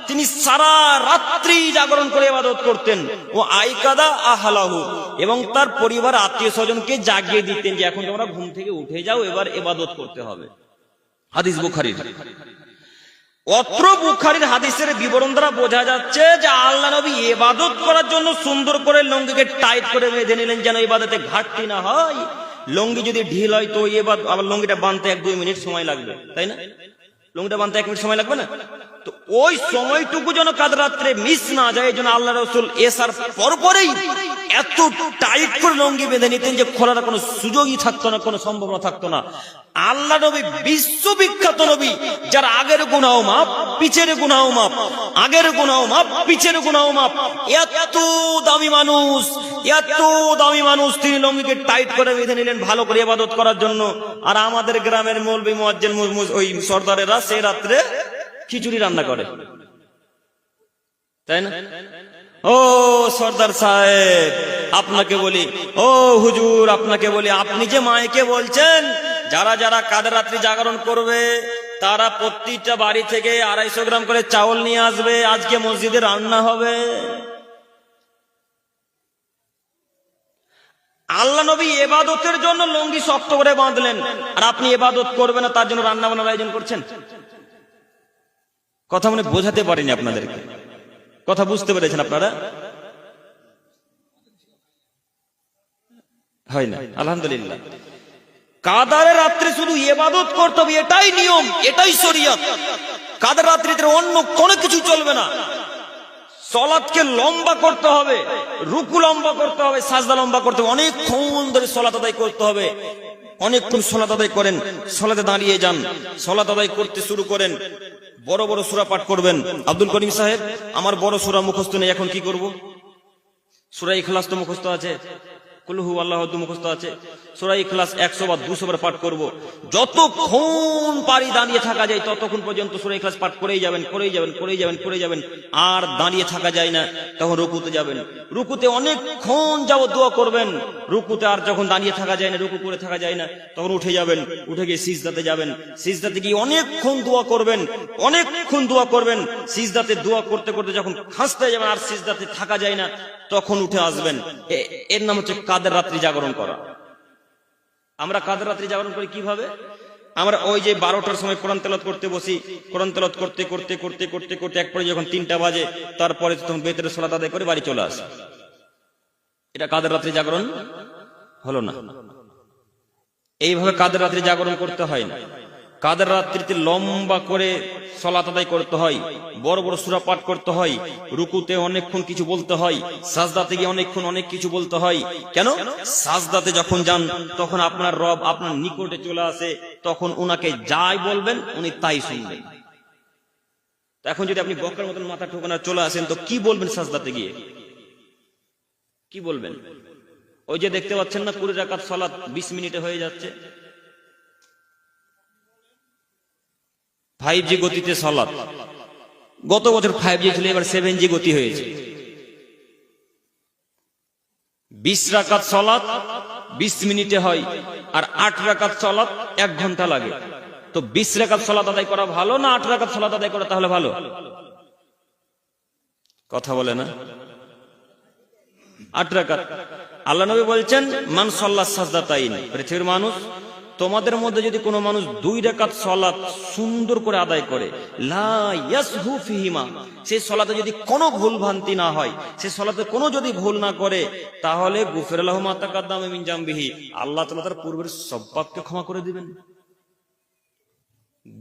তিনি সারা রাত্রি জাগরণ করে ইবাদত করতেন। ও আইকাদা আহলাহু, এবং তার পরিবার আত্মীয় স্বজনকে জাগিয়ে দিতেন যে এখন তোমরা ঘুম থেকে উঠে যাও, এবার ইবাদত করতে হবে। হাদিস বুখারীর। অত্র বুখারীর হাদিসের বিবরণ দ্বারা বোঝা যাচ্ছে যে আল্লাহ নবী ইবাদত করার জন্য সুন্দর করে লুঙ্গিকে টাইট করে বেঁধে নিলেন যেন ইবাদতে ঘাটতি না হয়। লুঙ্গি যদি ঢিল হয় তো আবার লুঙ্গিটা বাঁধতে 1-2 মিনিট সময় লাগবে, তাই না? লুঙ্গিটা বাঁধতে 1 মিনিট সময় লাগবে না? তো ওই সময়টুকু যেন কাদের রাত্রে মিস না যায়, এই জন্য আল্লাহ রাসূল এসার পরপরেই এত টাইট করে লুঙ্গি বেঁধে নিতেন যে খোলার কোনো সুযোগই থাকতো না, কোনো সম্ভাবনা থাকতো না। আল্লাহ নবী বিশ্ববিখ্যাত নবী, যার আগের গুনাহ মাপ, পিছের গুনাহ মাপ, আগের গুনাহ মাপ, পিছের গুনাহ মাপ। এত দামি মানুষ, এত দামি মানুষ, তিনি লুঙ্গিকে টাইট করে বেঁধে নিলেন ভালো করে ইবাদত করার জন্য। আর আমাদের গ্রামের মৌলবি মুয়াজ্জিন ওই সর্দারেরা সেই রাত্রে খিচুড়ি রান্না করে, তাই না? ও সর্দার সাহেব আপনাকে বলি, ও হুজুর আপনাকে বলি, আপনি যে মাইকে বলছেন যারা যারা কাদের রাত্রি জাগরণ করবে তারা প্রত্যেকটা বাড়ি থেকে 250 গ্রাম করে চাউল নিয়ে আসবে, আজকে মসজিদে রান্না হবে। আল্লাহ নবী ইবাদতের জন্য লুঙ্গি শক্ত করে বাঁধলেন, আর আপনি ইবাদত করবেন না তার জন্য রান্না বান্নার আয়োজন করছেন। কথা মনে বোঝাতে পারিনি আপনাদেরকে, কথা বুঝতে পেরেছেন আপনারা? হয় না? আলহামদুলিল্লাহ। কাদারের রাত্রে শুধু ইবাদত করতে হবে, এটাই নিয়ম, এটাই শরীয়ত। কাদার রাত্রিতে অন্য কোনো কিছু চলবে না। সালাতকে লম্বা করতে হবে, রুকু লম্বা করতে হবে, সাজদা লম্বা করতে হবে, অনেকক্ষণ ধরে সালাত আদায় করতে হবে। অনেকক্ষণ সালাত আদায় করেন, সালাতে দাঁড়িয়ে যান, সালাত আদায় করতে শুরু করেন, বড় বড় সূরা পাঠ করবেন। আব্দুল করিম সাহেব, আমার বড় সূরা মুখস্থ নেই, এখন কি করব? সূরা ইখলাস তো মুখস্থ আছে, কুল হু আল্লাহু আহাদ মুখস্থ আছে, সূরা ইখলাস 100 বার 200 বার পাঠ করব। যতক্ষণ পারি দাঁড়িয়ে থাকা যায় ততক্ষণ পর্যন্ত সূরা ইখলাস পাঠ করেই যাবেন, করেই যাবেন, করেই যাবেন, করেই যাবেন। আর দাঁড়িয়ে থাকা যায় না তখন রুকুতে যাবেন, রুকুতে অনেকক্ষণ যাবত দোয়া করবেন। রুকুতে আর যখন দাঁড়িয়ে থাকা যায় না, রুকু করে থাকা যায় না, তখন উঠে যাবেন, উঠে গিয়ে সিজদাতে যাবেন, সিজদাতে গিয়ে অনেকক্ষণ দোয়া করবেন, অনেকক্ষণ দোয়া করবেন। সিজদাতে দোয়া করতে করতে যখন খাসতে যাবেন আর সিজদাতে থাকা যায় না তখন উঠে আসবেন। এর নাম হচ্ছে কাদের রাত্রি জাগরণ করা। আমরা কাদের রাত্রি জাগরণ করি কিভাবে? আমরা ওই যে 12টার সময় কোরআন তেলাওয়াত করতে বসি, কোরআন তেলাওয়াত করতে করতে করতে করতে করতে একপরে যখন 3টা বাজে তারপরে তখন বেতের সালাত আদায় করে বাড়ি চলে আসে। এটা কাদের রাত্রি জাগরণ হলো না। এইভাবে কাদের রাত্রি জাগরণ করতে হয় না। কাদের রাত্রিতে লম্বা করে সালাত আদায় করতে হয়, বড় বড় সূরা পাঠ করতে হয়, রুকুতে অনেকক্ষণ কিছু বলতে হয়, সাজদাতে গিয়ে অনেকক্ষণ অনেক কিছু বলতে হয়। কেন? সাজদাতে যখন যান তখন আপনার রব আপনার নিকটে চলে আসে, তখন উনাকে যাই বলবেন উনি তাই শুনবেন। এখন যদি আপনি বক্কার মতন মাথা ঠোকানো চলে আসেন তো কি বলবেন? সাজদাতে গিয়ে কি বলবেন? ওই যে দেখতে পাচ্ছেন না 20 রাকাত সালাত 20 মিনিটে হয়ে যাচ্ছে, 5G গতিতে সালাত। গত বছর 5G ছিল, এবার 7G গতি হয়েছে। 20 রাকাত সালাত 20 মিনিটে হয়, আর 8 রাকাত সালাত 1 ঘন্টা লাগে। তো 20 রাকাত সালাত আদায় করা ভালো না 8 রাকাত সালাত আদায় করা তাহলে ভালো? কথা বলে না? 8 রাকাত। আল্লাহ নবী বলছেন মান সাল্লাত সাজদাতাইন, পৃথিবীর মানুষ তোমাদের মধ্যে যদি কোনো মানুষ 2 রাকাত সালাত সুন্দর করে আদায় করে, লা ইয়াসহু ফিহিমা, সেই সালাতে যদি কোনো ভুল ভ্রান্তি না হয়, সেই সালাতে কোনো যদি ভুল না করে, তাহলে গুফির লাহু মা তাকাদ্দামা মিন জামবিহি, আল্লাহ তাআলা তার পূর্বের সব পাপকে ক্ষমা করে দিবেন।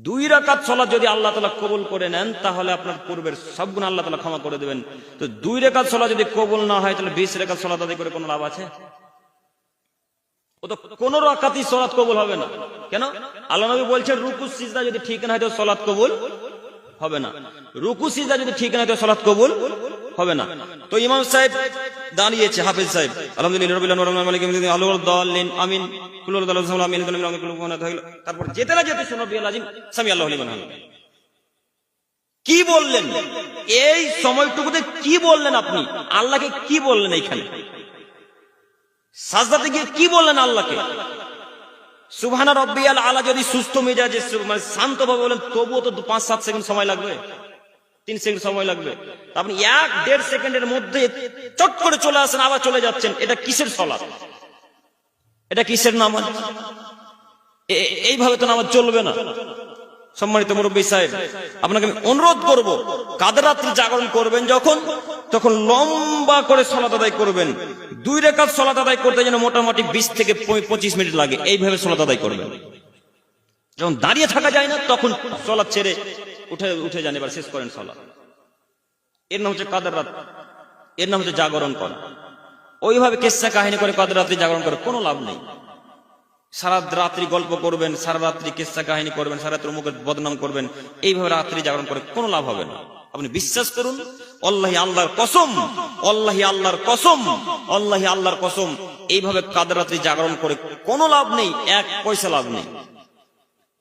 2 রাকাত সালাত যদি আল্লাহ তাআলা কবুল করে নেন, তাহলে আপনার পূর্বের সব গুনাহ আল্লাহ তাআলা ক্ষমা করে দিবেন। তো 2 রাকাত সালাত যদি কবুল না হয়, তাহলে 20 রাকাত সালাত আদায় করে কোনো লাভ আছে? ও তো কোন রাকাতই সালাত কবুল হবে না। কেন? আল্লাহ নবী বলছেন রুকু সিজদা যদি ঠিক না হয় তো সালাত কবুল হবে না। রুকু সিজদা যদি ঠিক না হয় তো সালাত কবুল হবে না। তো ইমাম সাহেব দাঁড়িয়েছে, হাফেজ সাহেব, আলহামদুলিল্লাহ রাব্বিল আলামিন মালিকিল ইয়াউমিদ্দিন আল্লাহুল দাল্লিন আমিন কুল্লু দাল্লাহু আমিন, তারপর যেতে না যেতে শুনো বিল আজিম সামি আল্লাহু লিমান হামিদ। কি বললেন এই সময়টুকুতে? কি বললেন আপনি আল্লাহকে? কি বললেন এইখানে সাজদাতে গিয়ে? কি বললেন আল্লাহকে? সুবহানা রাব্বিয়াল আলা যদি সুস্থ মেজাজে মানে শান্তভাবে বলেন, তবুও তো 5-7 সেকেন্ড সময় লাগবে, 3 সেকেন্ড সময় লাগবে। আপনি 1-1.5 সেকেন্ডের মধ্যে চট করে চলে আসেন, আবার চলে যাচ্ছেন। এটা কিসের সালাত? এটা কিসের নামাজ? এইভাবে তো নামাজ চলবে না। সম্মানিত মুরব্বী সাহেব, আপনাকে আমি অনুরোধ করব, কাদের রাত্রি জাগরণ করবেন যখন, তখন লম্বা করে সালাত আদায় করবেন। 2 রাকাত সালাত আদায় করতে যেন মোটামুটি 20 থেকে 25 মিনিট লাগে, এইভাবে সালাত আদায় করবেন। যখন দাঁড়িয়ে থাকা যায় না, তখন সালাত ছেড়ে উঠে যান, এবার শেষ করেন সালাত। এর নাম হচ্ছে কাদের রাত, এর নাম হচ্ছে জাগরণ করা। ওইভাবে কিসসা কাহিনী করে কাদের রাত্রি জাগরণ করে কোনো লাভ নেই। সারা রাত্রি গল্প করবেন, সারা রাত্রি কিসসা কাহিনী করবেন, সারা রাত্রি মুখের বদনাম করবেন, এইভাবে রাত্রি জাগরণ করে কোনো লাভ হবে না। আপনি বিশ্বাস করুন, আল্লাহি আল্লাহর কসম, আল্লাহি আল্লাহর কসম, আল্লাহি আল্লাহর কসম, এইভাবে কাদের রাত্রি জাগরণ করে কোনো লাভ নেই, 1 পয়সা লাভ নেই।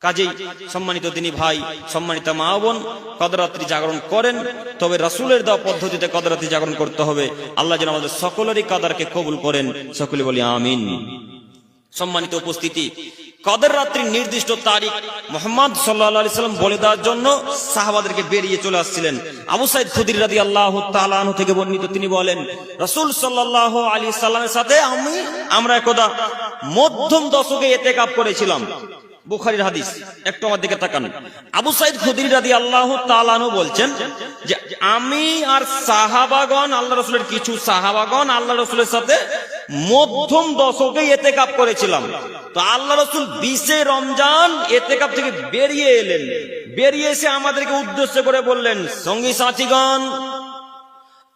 কাজেই সম্মানিত দিনী ভাই, সম্মানিত মা বোন, কাদের রাত্রি জাগরণ করেন, তবে রাসূলের দেওয়া পদ্ধতিতে কাদের রাত্রি জাগরণ করতে হবে। আল্লাহ যেন আমাদের সকলেরই কাদারকে কবুল করেন, সকলে বলি আমিন। সম্মানিত উপস্থিতি, কদর রাত্রির নির্দিষ্ট তারিখ মুহাম্মদ সাল্লাল্লাহু আলাইহি সাল্লাম বলে দেওয়ার জন্য সাহাবাদেরকে বেরিয়ে চলে আসছিলেন। আবু সাঈদ খুদরি রাদিয়াল্লাহু তাআলা আনহু থেকে বর্ণিত, তিনি বলেন রাসূল সাল্লাল্লাহু আলাইহি সাল্লামের সাথে আমরা একদা মধ্যম দশকে ইতিকাফ করেছিলাম। বুখারীর হাদিস। একটু আমার দিকে তাকান। আবু সাঈদ খুদরি রাদিয়াল্লাহু তাআলা আনহু বলছেন যে আমি আর সাহাবাগণ, আল্লাহ রাসূলের কিছু সাহাবাগণ আল্লাহ রাসূলের সাথে মধ্যম দশকে ইতিকাফ করেছিলাম। তো আল্লাহ রাসূল 20 রমজান ইতিকাফ থেকে বেরিয়ে এলেন। বেরিয়ে এসে আমাদেরকে উদ্দেশ্য করে বললেন, সঙ্গী সাথীগণ,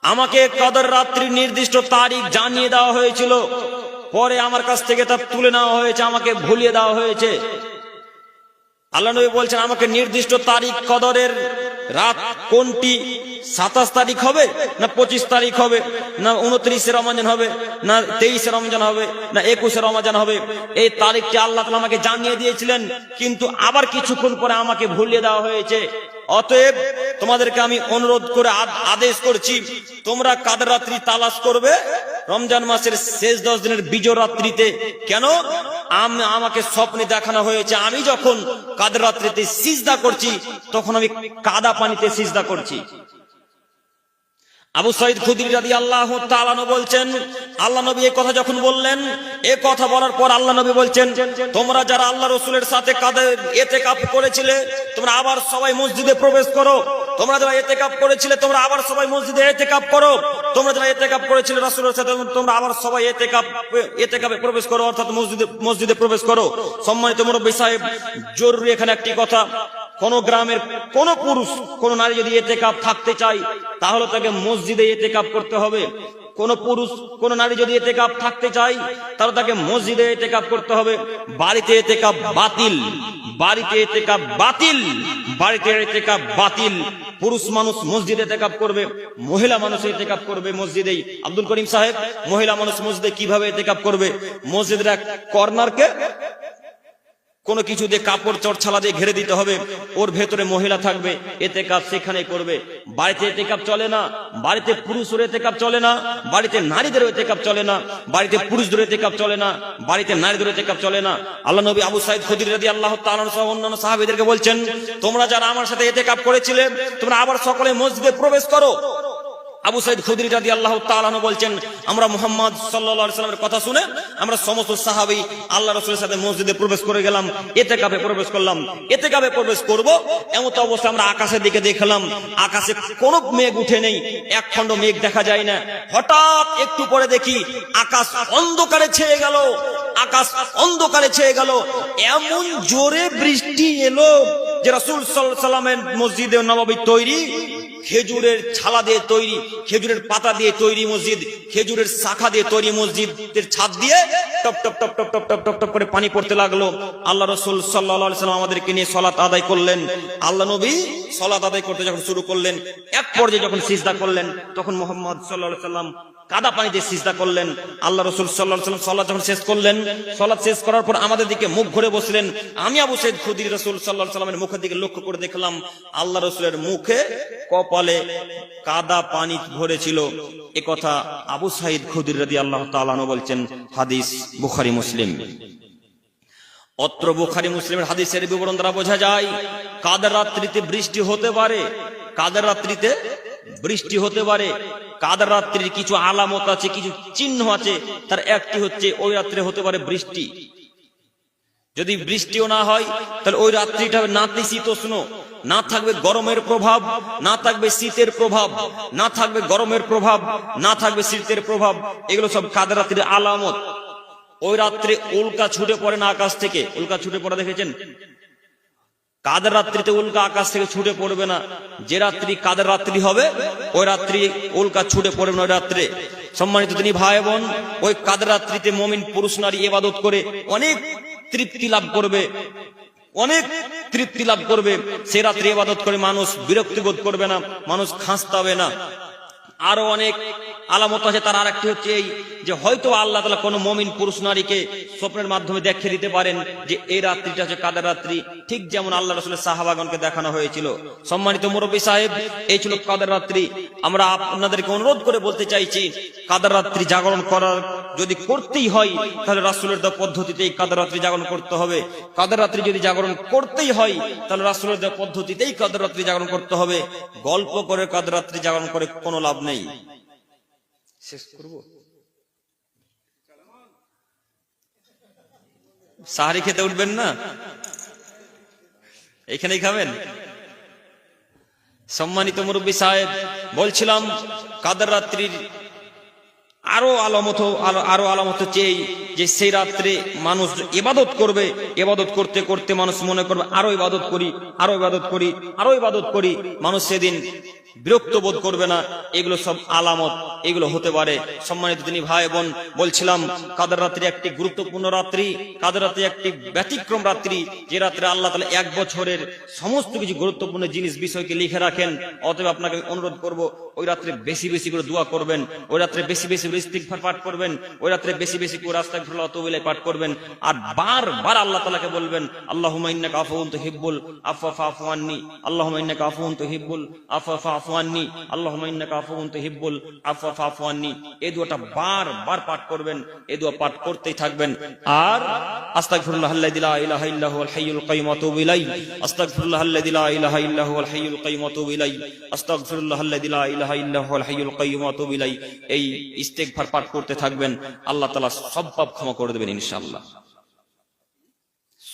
আমাকে কদর রাত্রির নির্দিষ্ট তারিখ জানিয়ে দেওয়া হয়েছিল, পরে আমার কাছ থেকে তা তুলে নেওয়া হয়েছে, আমাকে ভুলিয়ে দেওয়া হয়েছে। আল্লাহ নবী বলছেন আমাকে নির্দিষ্ট তারিখ কদরের রাত কোনটি, 27 তারিখ হবে না 25 তারিখ হবে না 29 রমজান হবে না 23 রমজান হবে না 21 রমজান হবে, এই তারিখটি আল্লাহ তাআলা আমাকে জানিয়ে দিয়েছিলেন, কিন্তু আবার কিছুক্ষণ পরে আমাকে ভুলিয়ে দেওয়া হয়েছে। অতএব তোমাদেরকে আমি অনুরোধ করে আদেশ করছি, তোমরা কাদের রাত্রি তালাশ করবে রমজান মাসের শেষ 10 দিনের বিজয় রাত্রিতে। কেন? আমাকে স্বপ্নে দেখানো হয়েছে আমি যখন কাদের রাত্রিতে সিজদা করছি, তখন আমি কাদা পানিতে সিজদা করছি। আবু সাঈদ খুদরি রাদিয়াল্লাহু তাআলা আনহু বলছেন, আল্লাহ নবী এই কথা যখন বললেন, এই কথা বলার পর আল্লাহ নবী বলছেন, তোমরা যারা আল্লাহ রাসূলের সাথে কাদের ইতিকাফ করেছিলে, তোমরা আবার সবাই মসজিদে প্রবেশ করো। তোমরা যারা ইতিকাফ করেছিলে, তোমরা আবার সবাই মসজিদে ইতিকাফ করো। তোমরা যারা ইতিকাফ করেছিলে রাসূলের সাথে, তোমরা আবার সবাই ইতিকাফে প্রবেশ করো, অর্থাৎ মসজিদে প্রবেশ করো। সম্মানিত মুরব্বী সাহেব, জরুরি এখানে একটি কথা, কোন গ্রামের কোন পুরুষ কোন নারী যদি ইতিকাফ থাকতে চায়, তাহলে তাকে মসজিদে ইতিকাফ করতে হবে। কোন পুরুষ কোন নারী যদি ইতিকাফ থাকতে চায়, তাহলে তাকে মসজিদে ইতিকাফ করতে হবে। বাড়িতে ইতিকাফ বাতিল, বাড়িতে ইতিকাফ বাতিল, বাড়িতে ইতিকাফ বাতিল। পুরুষ মানুষ মসজিদে ইতিকাফ করবে, মহিলা মানুষ ইতিকাফ করবে মসজিদেই। আব্দুল করিম সাহেব, মহিলা মানুষ মসজিদে কিভাবে ইতিকাফ করবে? মসজিদের এক কর্নারকে কোনো কিছু দিয়ে কাপড় চড়ছালা দিয়ে ঘিরে দিতে হবে, ওর ভেতরে মহিলা থাকবে, ইতিকাফ সেখানে করবে। বাড়িতে ইতিকাফ চলে না, বাড়িতে পুরুষের ইতিকাফ চলে না, বাড়িতে নারীদের ইতিকাফ চলে না, বাড়িতে পুরুষদের ইতিকাফ চলে না, বাড়িতে নারীদের ইতিকাফ চলে না। আল্লাহ নবী আবু সাঈদ খুদরি রাদিয়াল্লাহু তাআলা আনহু সহ অন্যান্য সাহাবীদেরকে বলছেন, তোমরা যারা আমার সাথে ইতিকাফ করেছিলে, তোমরা আবার সকলে মসজিদে প্রবেশ করো। আবু সাইদ খুদরি রাদিয়াল্লাহু তাআলা আনহু বলছেন, আমরা মুহাম্মদ সাল্লাল্লাহু আলাইহি সাল্লামের কথা শুনে আমরা সমস্ত সাহাবী আল্লাহ রাসূলের সাথে মসজিদে প্রবেশ করে গেলাম, ইতিকাফে প্রবেশ করলাম। ইতিকাফে প্রবেশ করব এমন তো অবস্থা আমরা আকাশের দিকে দেখলাম, আকাশে কোনো মেঘ উঠে নেই, এক খণ্ড মেঘ দেখা যায় না। হঠাৎ একটু পরে দেখি আকাশ অন্ধকারে ছেয়ে গেল, আকাশ অন্ধকারে ছেয়ে গেল। এমন জোরে বৃষ্টি এলো যে রাসূল সাল্লাল্লাহু আলাইহি সাল্লামের মসজিদে নববী তৈরি, খেজুরের ছালা দিয়ে তৈরি, খেজুরের পাতা দিয়ে তৈরি মসজিদ, খেজুরের শাখা দিয়ে তৈরি মসজিদের ছাদ দিয়ে top top top top top top top top করে পানি পড়তে লাগলো। আল্লাহ রাসূল সাল্লাল্লাহু আলাইহি সাল্লাম আমাদেরকে নিয়ে সালাত আদায় করলেন। আল্লাহ নবী সালাত আদায় করতে যখন শুরু করলেন, এক পর্যায়ে যখন সিজদা করলেন, তখন মুহাম্মদ সাল্লাল্লাহু আলাইহি সাল্লাম কাদা পানি দিয়ে সিজদা করলেন। আল্লাহ রাসূল সাল্লাল্লাহু আলাইহি সাল্লাম সালাত যখন শেষ করলেন, সালাত শেষ করার পর আমাদের দিকে মুখ ঘুরে বসলেন। আমি আবু সাইদ খুদরি রাসূল সাল্লাল্লাহু আলাইহি সাল্লামের মুখের দিকে লক্ষ্য করে দেখলাম আল্লাহ রাসূলের মুখে কপালে কাদা পানি ভরেছিল। এ কথা আবু সাইদ খুদরি রাদিয়াল্লাহু তাআলা আনহু বলছেন, হাদিস বুখারী মুসলিম। অত্র বুখারী মুসলিমের হাদিসের বিবরণ দ্বারা বোঝা যায় কাদের রাত্রিতে বৃষ্টি হতে পারে, কাদের রাত্রিতে বৃষ্টি হতে পারে। কাদের রাত্রির কিছু আলামত আছে, কিছু চিহ্ন আছে। তার একটি হচ্ছে ওই রাত্রে হতে পারে বৃষ্টি। যদি বৃষ্টিও না হয় তাহলে ওই রাত্রিটা হবে নাতিশীতোষ্ণ, না থাকবে গরমের প্রভাব, না থাকবে শীতের প্রভাব, না থাকবে গরমের প্রভাব, না থাকবে শীতের প্রভাব। এগুলো সব কাদের রাত্রির আলামত। ওই রাত্রে উল্কা ছুটে পড়ে না আকাশ থেকে, উল্কা ছুটে পড়া দেখেছেন? কাদের রাত্রিতে উল্কা আকাশ থেকে ছুটে পড়বে না। যে রাত্রি কাদের রাত্রি হবে ওই রাত্রি উল্কা ছুটে পড়বে না। ওই রাত্রে সম্মানিত তিনি ভাই বোন, ওই কাদের রাত্রিতে মুমিন পুরুষ নারী ইবাদত করে অনেক তৃপ্তি লাভ করবে, অনেক তৃপ্তি লাভ করবে। সে রাত্রে ইবাদত করে মানুষ বিরক্তি বোধ করবে না, মানুষ খাঁচতাবে না। আরো অনেক আলামত আছে। তার আরেকটি হচ্ছে এই যে হয়তো আল্লাহ তাআলা কোনো মুমিন পুরুষ নারীকে স্বপ্নের মাধ্যমে দেখিয়ে দিতে পারেন যে এই রাত্রিটা হচ্ছে কাদের রাত্রি, ঠিক যেমন আল্লাহ রাসূলের সাহাবাগণকে দেখানো হয়েছিল। সম্মানিত মুরব্বী সাহেব, এই ছিল কাদের রাত্রি। আমরা আপনাদেরকে অনুরোধ করে বলতে চাইছি, কাদের রাত্রি জাগরণ করার যদি করতেই হয় তাহলে রাসূলের দেওয়া পদ্ধতিতেই কাদের রাত্রি জাগরণ করতে হবে। কাদের রাত্রি যদি জাগরণ করতেই হয় তাহলে রাসূলের দেওয়া পদ্ধতিতেই কাদের রাত্রি জাগরণ করতে হবে। গল্প করে কাদের রাত্রি জাগরণ করে কোনো লাভ নেই। শেষ করব, সাহারি খেতে উঠবেন না, এখানেই খাবেন। সম্মানিত মুরব্বী সাহেব, বলছিলাম কাদের রাত্রির আরো আলামত হচ্ছে এই যে সেই রাত্রে মানুষ ইবাদত করবে, ইবাদত করতে করতে মানুষ মনে করবে আরো ইবাদত করি, আরো ইবাদত করি, আরো ইবাদত করি। মানুষ সেদিন বিরক্ত বোধ করবে না। এগুলো সব আলামত, এগুলো হতে পারে। সম্মানিত তিনি ভাই বোন, বলছিলাম কাদের রাত্রি একটি গুরুত্বপূর্ণ রাত্রি, কাদের রাত্রি একটি ব্যতিক্রম রাত্রি, যে রাত্রে আল্লাহ তাআলা এক বছরের সমস্ত কিছু গুরুত্বপূর্ণ জিনিস বিষয়কে লিখে রাখেন। অতএব আপনাকে অনুরোধ করব ওই রাত্রে বেশি বেশি করে দোয়া করবেন, ওই রাত্রে বেশি বেশি করে ইস্তিগফার পাঠ করবেন, ওই রাত্রে বেশি বেশি করে আস্তাগফিরুল্লাহ ওয়া আতুবু ইলাইহি পাঠ করবেন। আর বারবার আল্লাহ তাআলাকে বলবেন, আল্লাহুম্মা ইন্নাকা আফুউন তুহিব্বুল আফওয়া ফাফু আন্নি, আল্লাহুম্মা ইন্নাকা আফুউন তুহিব্বুল আফওয়া ফাফু আন্নি, আল্লাহুম্মা ইন্নাকা আফুউন তুহিব্বুল আফওয়া ফাফু আন্নি। এই দোয়াটা বারবার পাঠ করবেন, এই দোয়া পাঠ করতেই থাকবেন। আর আস্তাগফিরুল্লাহাল্লাযী লা ইলাহা ইল্লা হুয়াল হাইয়ুল কাইয়্যুম ওয়া আতুবু ইলাইহি, আস্তাগফিরুল্লাহাল্লাযী লা ইলাহা ইল্লা হুয়াল হাইয়ুল কাইয়্যুম ওয়া আতুবু ইলাইহি, আস্তাগফিরুল্লাহাল্লাযী লা ইলাহা ইল্লা হুয়াল হাইয়ুল কাইয়্যুম ওয়া আতুবু ইলাইহি। এই ইস্তিগফার পাঠ করতে থাকবেন, আল্লাহ তাআলা সব পাপ ক্ষমা করে দেবেন ইনশাআল্লাহ।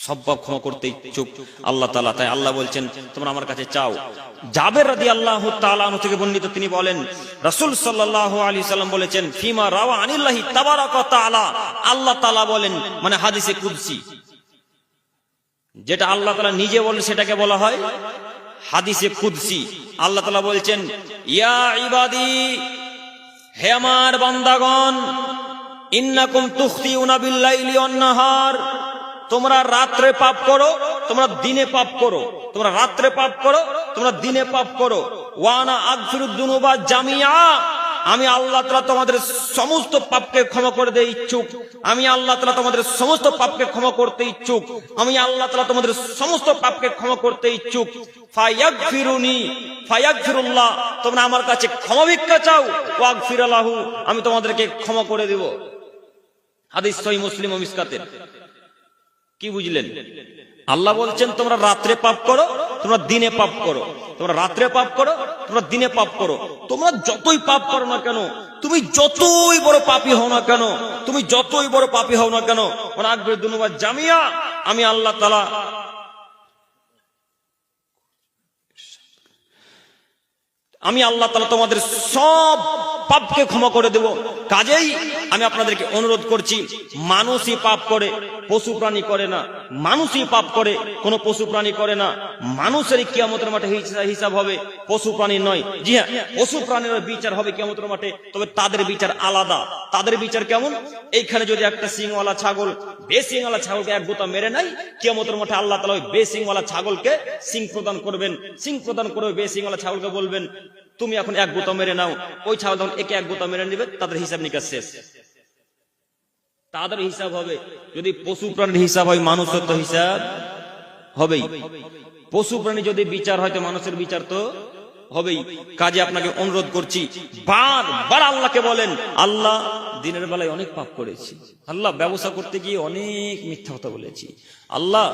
সব পাপ ক্ষমা করতে ইচ্ছুক আল্লাহ তাআলা। তাই আল্লাহ বলছেন তোমরা আমার কাছে চাও। জাবের রাদিয়াল্লাহু তাআলা আনহু থেকে বর্ণিত, তিনি বলেন রাসূল সাল্লাল্লাহু আলাইহি সাল্লাম বলেছেন, ফিমা রাওয়া আনিল্লাহি তাবারাকা ওয়া তাআলা, আল্লাহ তাআলা বলেন, মানে হাদিসে কুদসি, যেটা আল্লাহ তাআলা নিজে বলেন সেটাকে বলা হয় হাদিসে কুদসি। আল্লাহ তাআলা বলছেন, ইয়া ইবাদি, হে আমার বান্দাগণ, ইন্নাকুম তুখতিউনা বিল-লাইলি ওয়ান-নাহার, তোমরা রাত্রে পাপ করো, তোমরা দিনে পাপ করো, তোমরা রাত্রে পাপ করো, তোমরা দিনে পাপ করো। ওয়ানা আগফিরুদ দুনুবা জামিআ, আমি আল্লাহ তাআলা তোমাদের সমস্ত পাপকে ক্ষমা করে দিতে ইচ্ছুক। আমি আল্লাহ তাআলা তোমাদের সমস্ত পাপকে ক্ষমা করতে ইচ্ছুক। আমি আল্লাহ তাআলা তোমাদের সমস্ত পাপকে ক্ষমা করতে ইচ্ছুক। ফায়াগফিরুনি ফায়াগফিরুল্লাহ, তোমরা আমার কাছে ক্ষমা ভিক্ষা চাও, ওয়াগফির লাহু, আমি তোমাদেরকে ক্ষমা করে দেব। হাদিস সহিহ মুসলিম ও মিসকাতের। কি বুঝলেন? আল্লাহ বলছেন তোমরা রাত্রে পাপ করো, তোমরা দিনে পাপ করো, তোমরা রাত্রে পাপ করো, তোমরা দিনে পাপ করো। তোমরা যতই পাপ করো না কেন, তুমি যতই বড় পাপী হও না কেন, তুমি যতই বড় পাপী হও না কেন, আকবর দুনুবা জামিয়া, আমি আল্লাহ তাআলা তোমাদের সব পাপকে ক্ষমা করে দেব। কাজেই আমি আপনাদেরকে অনুরোধ করছি, মানুষই পাপ করে, পশু প্রাণী করে না। মানুষই পাপ করে, কোনো পশু প্রাণী করে না। মানুষেরই কিয়ামতের মাঠে হিসাব হবে, পশু প্রাণী নয়। জি হ্যাঁ, পশু প্রাণীর বিচার হবে কিয়ামতের মাঠে, তবে তাদের বিচার আলাদা। তাদের বিচার কেমন? এইখানে যদি একটা সিংওয়ালা ছাগল বেসিংওয়ালা ছাগলকে এক গোতা মেরে নাই, কিয়ামতের মাঠে আল্লাহ তাআলা ওই বেসিংওয়ালা ছাগলকে সিং প্রদান করবেন। সিং প্রদান করে ওই বেসিংওয়ালা ছাগলকে বলবেন, তুমি এখন এক গোতা মেরে নাও। ওই ছাগল তখন একে এক গোতা মেরে নেবে, তাদের হিসাব নিকাশ শেষ। তাদের হিসাব হবে। যদি পশু প্রাণীর হিসাব হয়, মানুষের তো হিসাব হবেই। পশু প্রাণী যদি বিচার হয়, তো মানুষের বিচার তো হবেই। কাজে আপনাকে অনুরোধ করছি, বারবার আল্লাহকে বলেন, আল্লাহ দিনের বেলায় অনেক পাপ করেছি, আল্লাহ ব্যবসা করতে গিয়ে অনেক মিথ্যা কথা বলেছি, আল্লাহ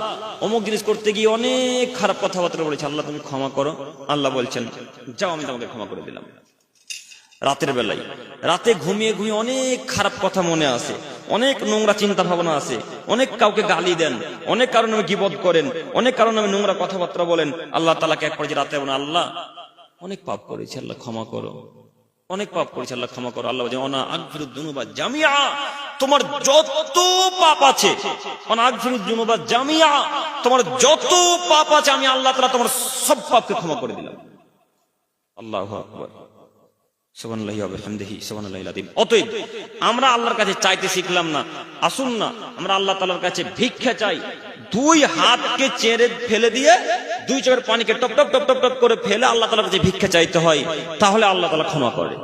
অমুক জিনিস করতে গিয়ে অনেক খারাপ কথাবার্তা বলেছি, আল্লাহ তুমি ক্ষমা করো। আল্লাহ বলছেন, যাও আমি তোমাকে ক্ষমা করে দিলাম। রাতের বেলায়, রাতে ঘুমিয়ে ঘুমিয়ে অনেক খারাপ কথা মনে আসে, অনেক নোংরা চিন্তা ভাবনা আসে, অনেক কাউকে গালি দেন, অনেক কারণে গীবত করেন, অনেক কারণে নোংরা কথাবার্তা বলেন। আল্লাহ তাআলাকে এক পর্যায়ে রাতে বলেন, আল্লাহ অনেক পাপ করেছি, আল্লাহ ক্ষমা করো, অনেক পাপ করেছি, আল্লাহ ক্ষমা করো। আল্লাহ বলেন, অনা আগফিরুদ দুনুবা জামিয়া, তোমার যত পাপ আছে, অনা আগফিরুদ দুনুবা জামিয়া, তোমার যত পাপ আছে আমি আল্লাহ তাআলা তোমার সব পাপকে ক্ষমা করে দিলাম। আল্লাহু আকবার, সুবহানাল্লাহি ওয়া বিহামদিহি, সুবহানাল্লাহিল আযীম। অতএব আমরা আল্লাহর কাছে চাইতে শিখলাম না, আসুন না আমরা আল্লাহ তাআলার কাছে ভিক্ষা চাই। দুই হাতকে চেড়ে ফেলে দিয়ে, দুই চোখের পানিকে top top top top top করে ফেলে আল্লাহ তাআলার কাছে ভিক্ষা চাইতে হয়, তাহলে আল্লাহ তাআলা ক্ষমা করে।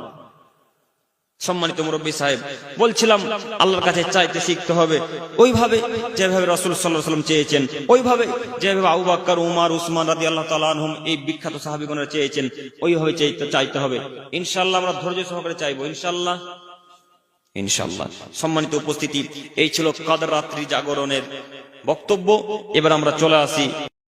সম্মানিত মুরব্বী সাহেব, বলছিলাম আল্লাহর কাছে চাইতে শিখতে হবে ওইভাবে যেভাবে রাসূল সাল্লাল্লাহু আলাইহি ওয়াসাল্লাম চেয়েছেন, ওইভাবে যেভাবে আবু বকর, উমর, উসমান রাদিয়াল্লাহু তাআলা আনহুম এই বিখ্যাত সাহাবীগণরা চেয়েছেন, ওইভাবে চাইতে হবে। ইনশাআল্লাহ আমরা ধৈর্য সহকারে চাইবো, ইনশাআল্লাহ ইনশাআল্লাহ। সম্মানিত উপস্থিতি, এই ছিল কদর রাত্রি জাগরণের বক্তব্য। এবার আমরা চলে আসি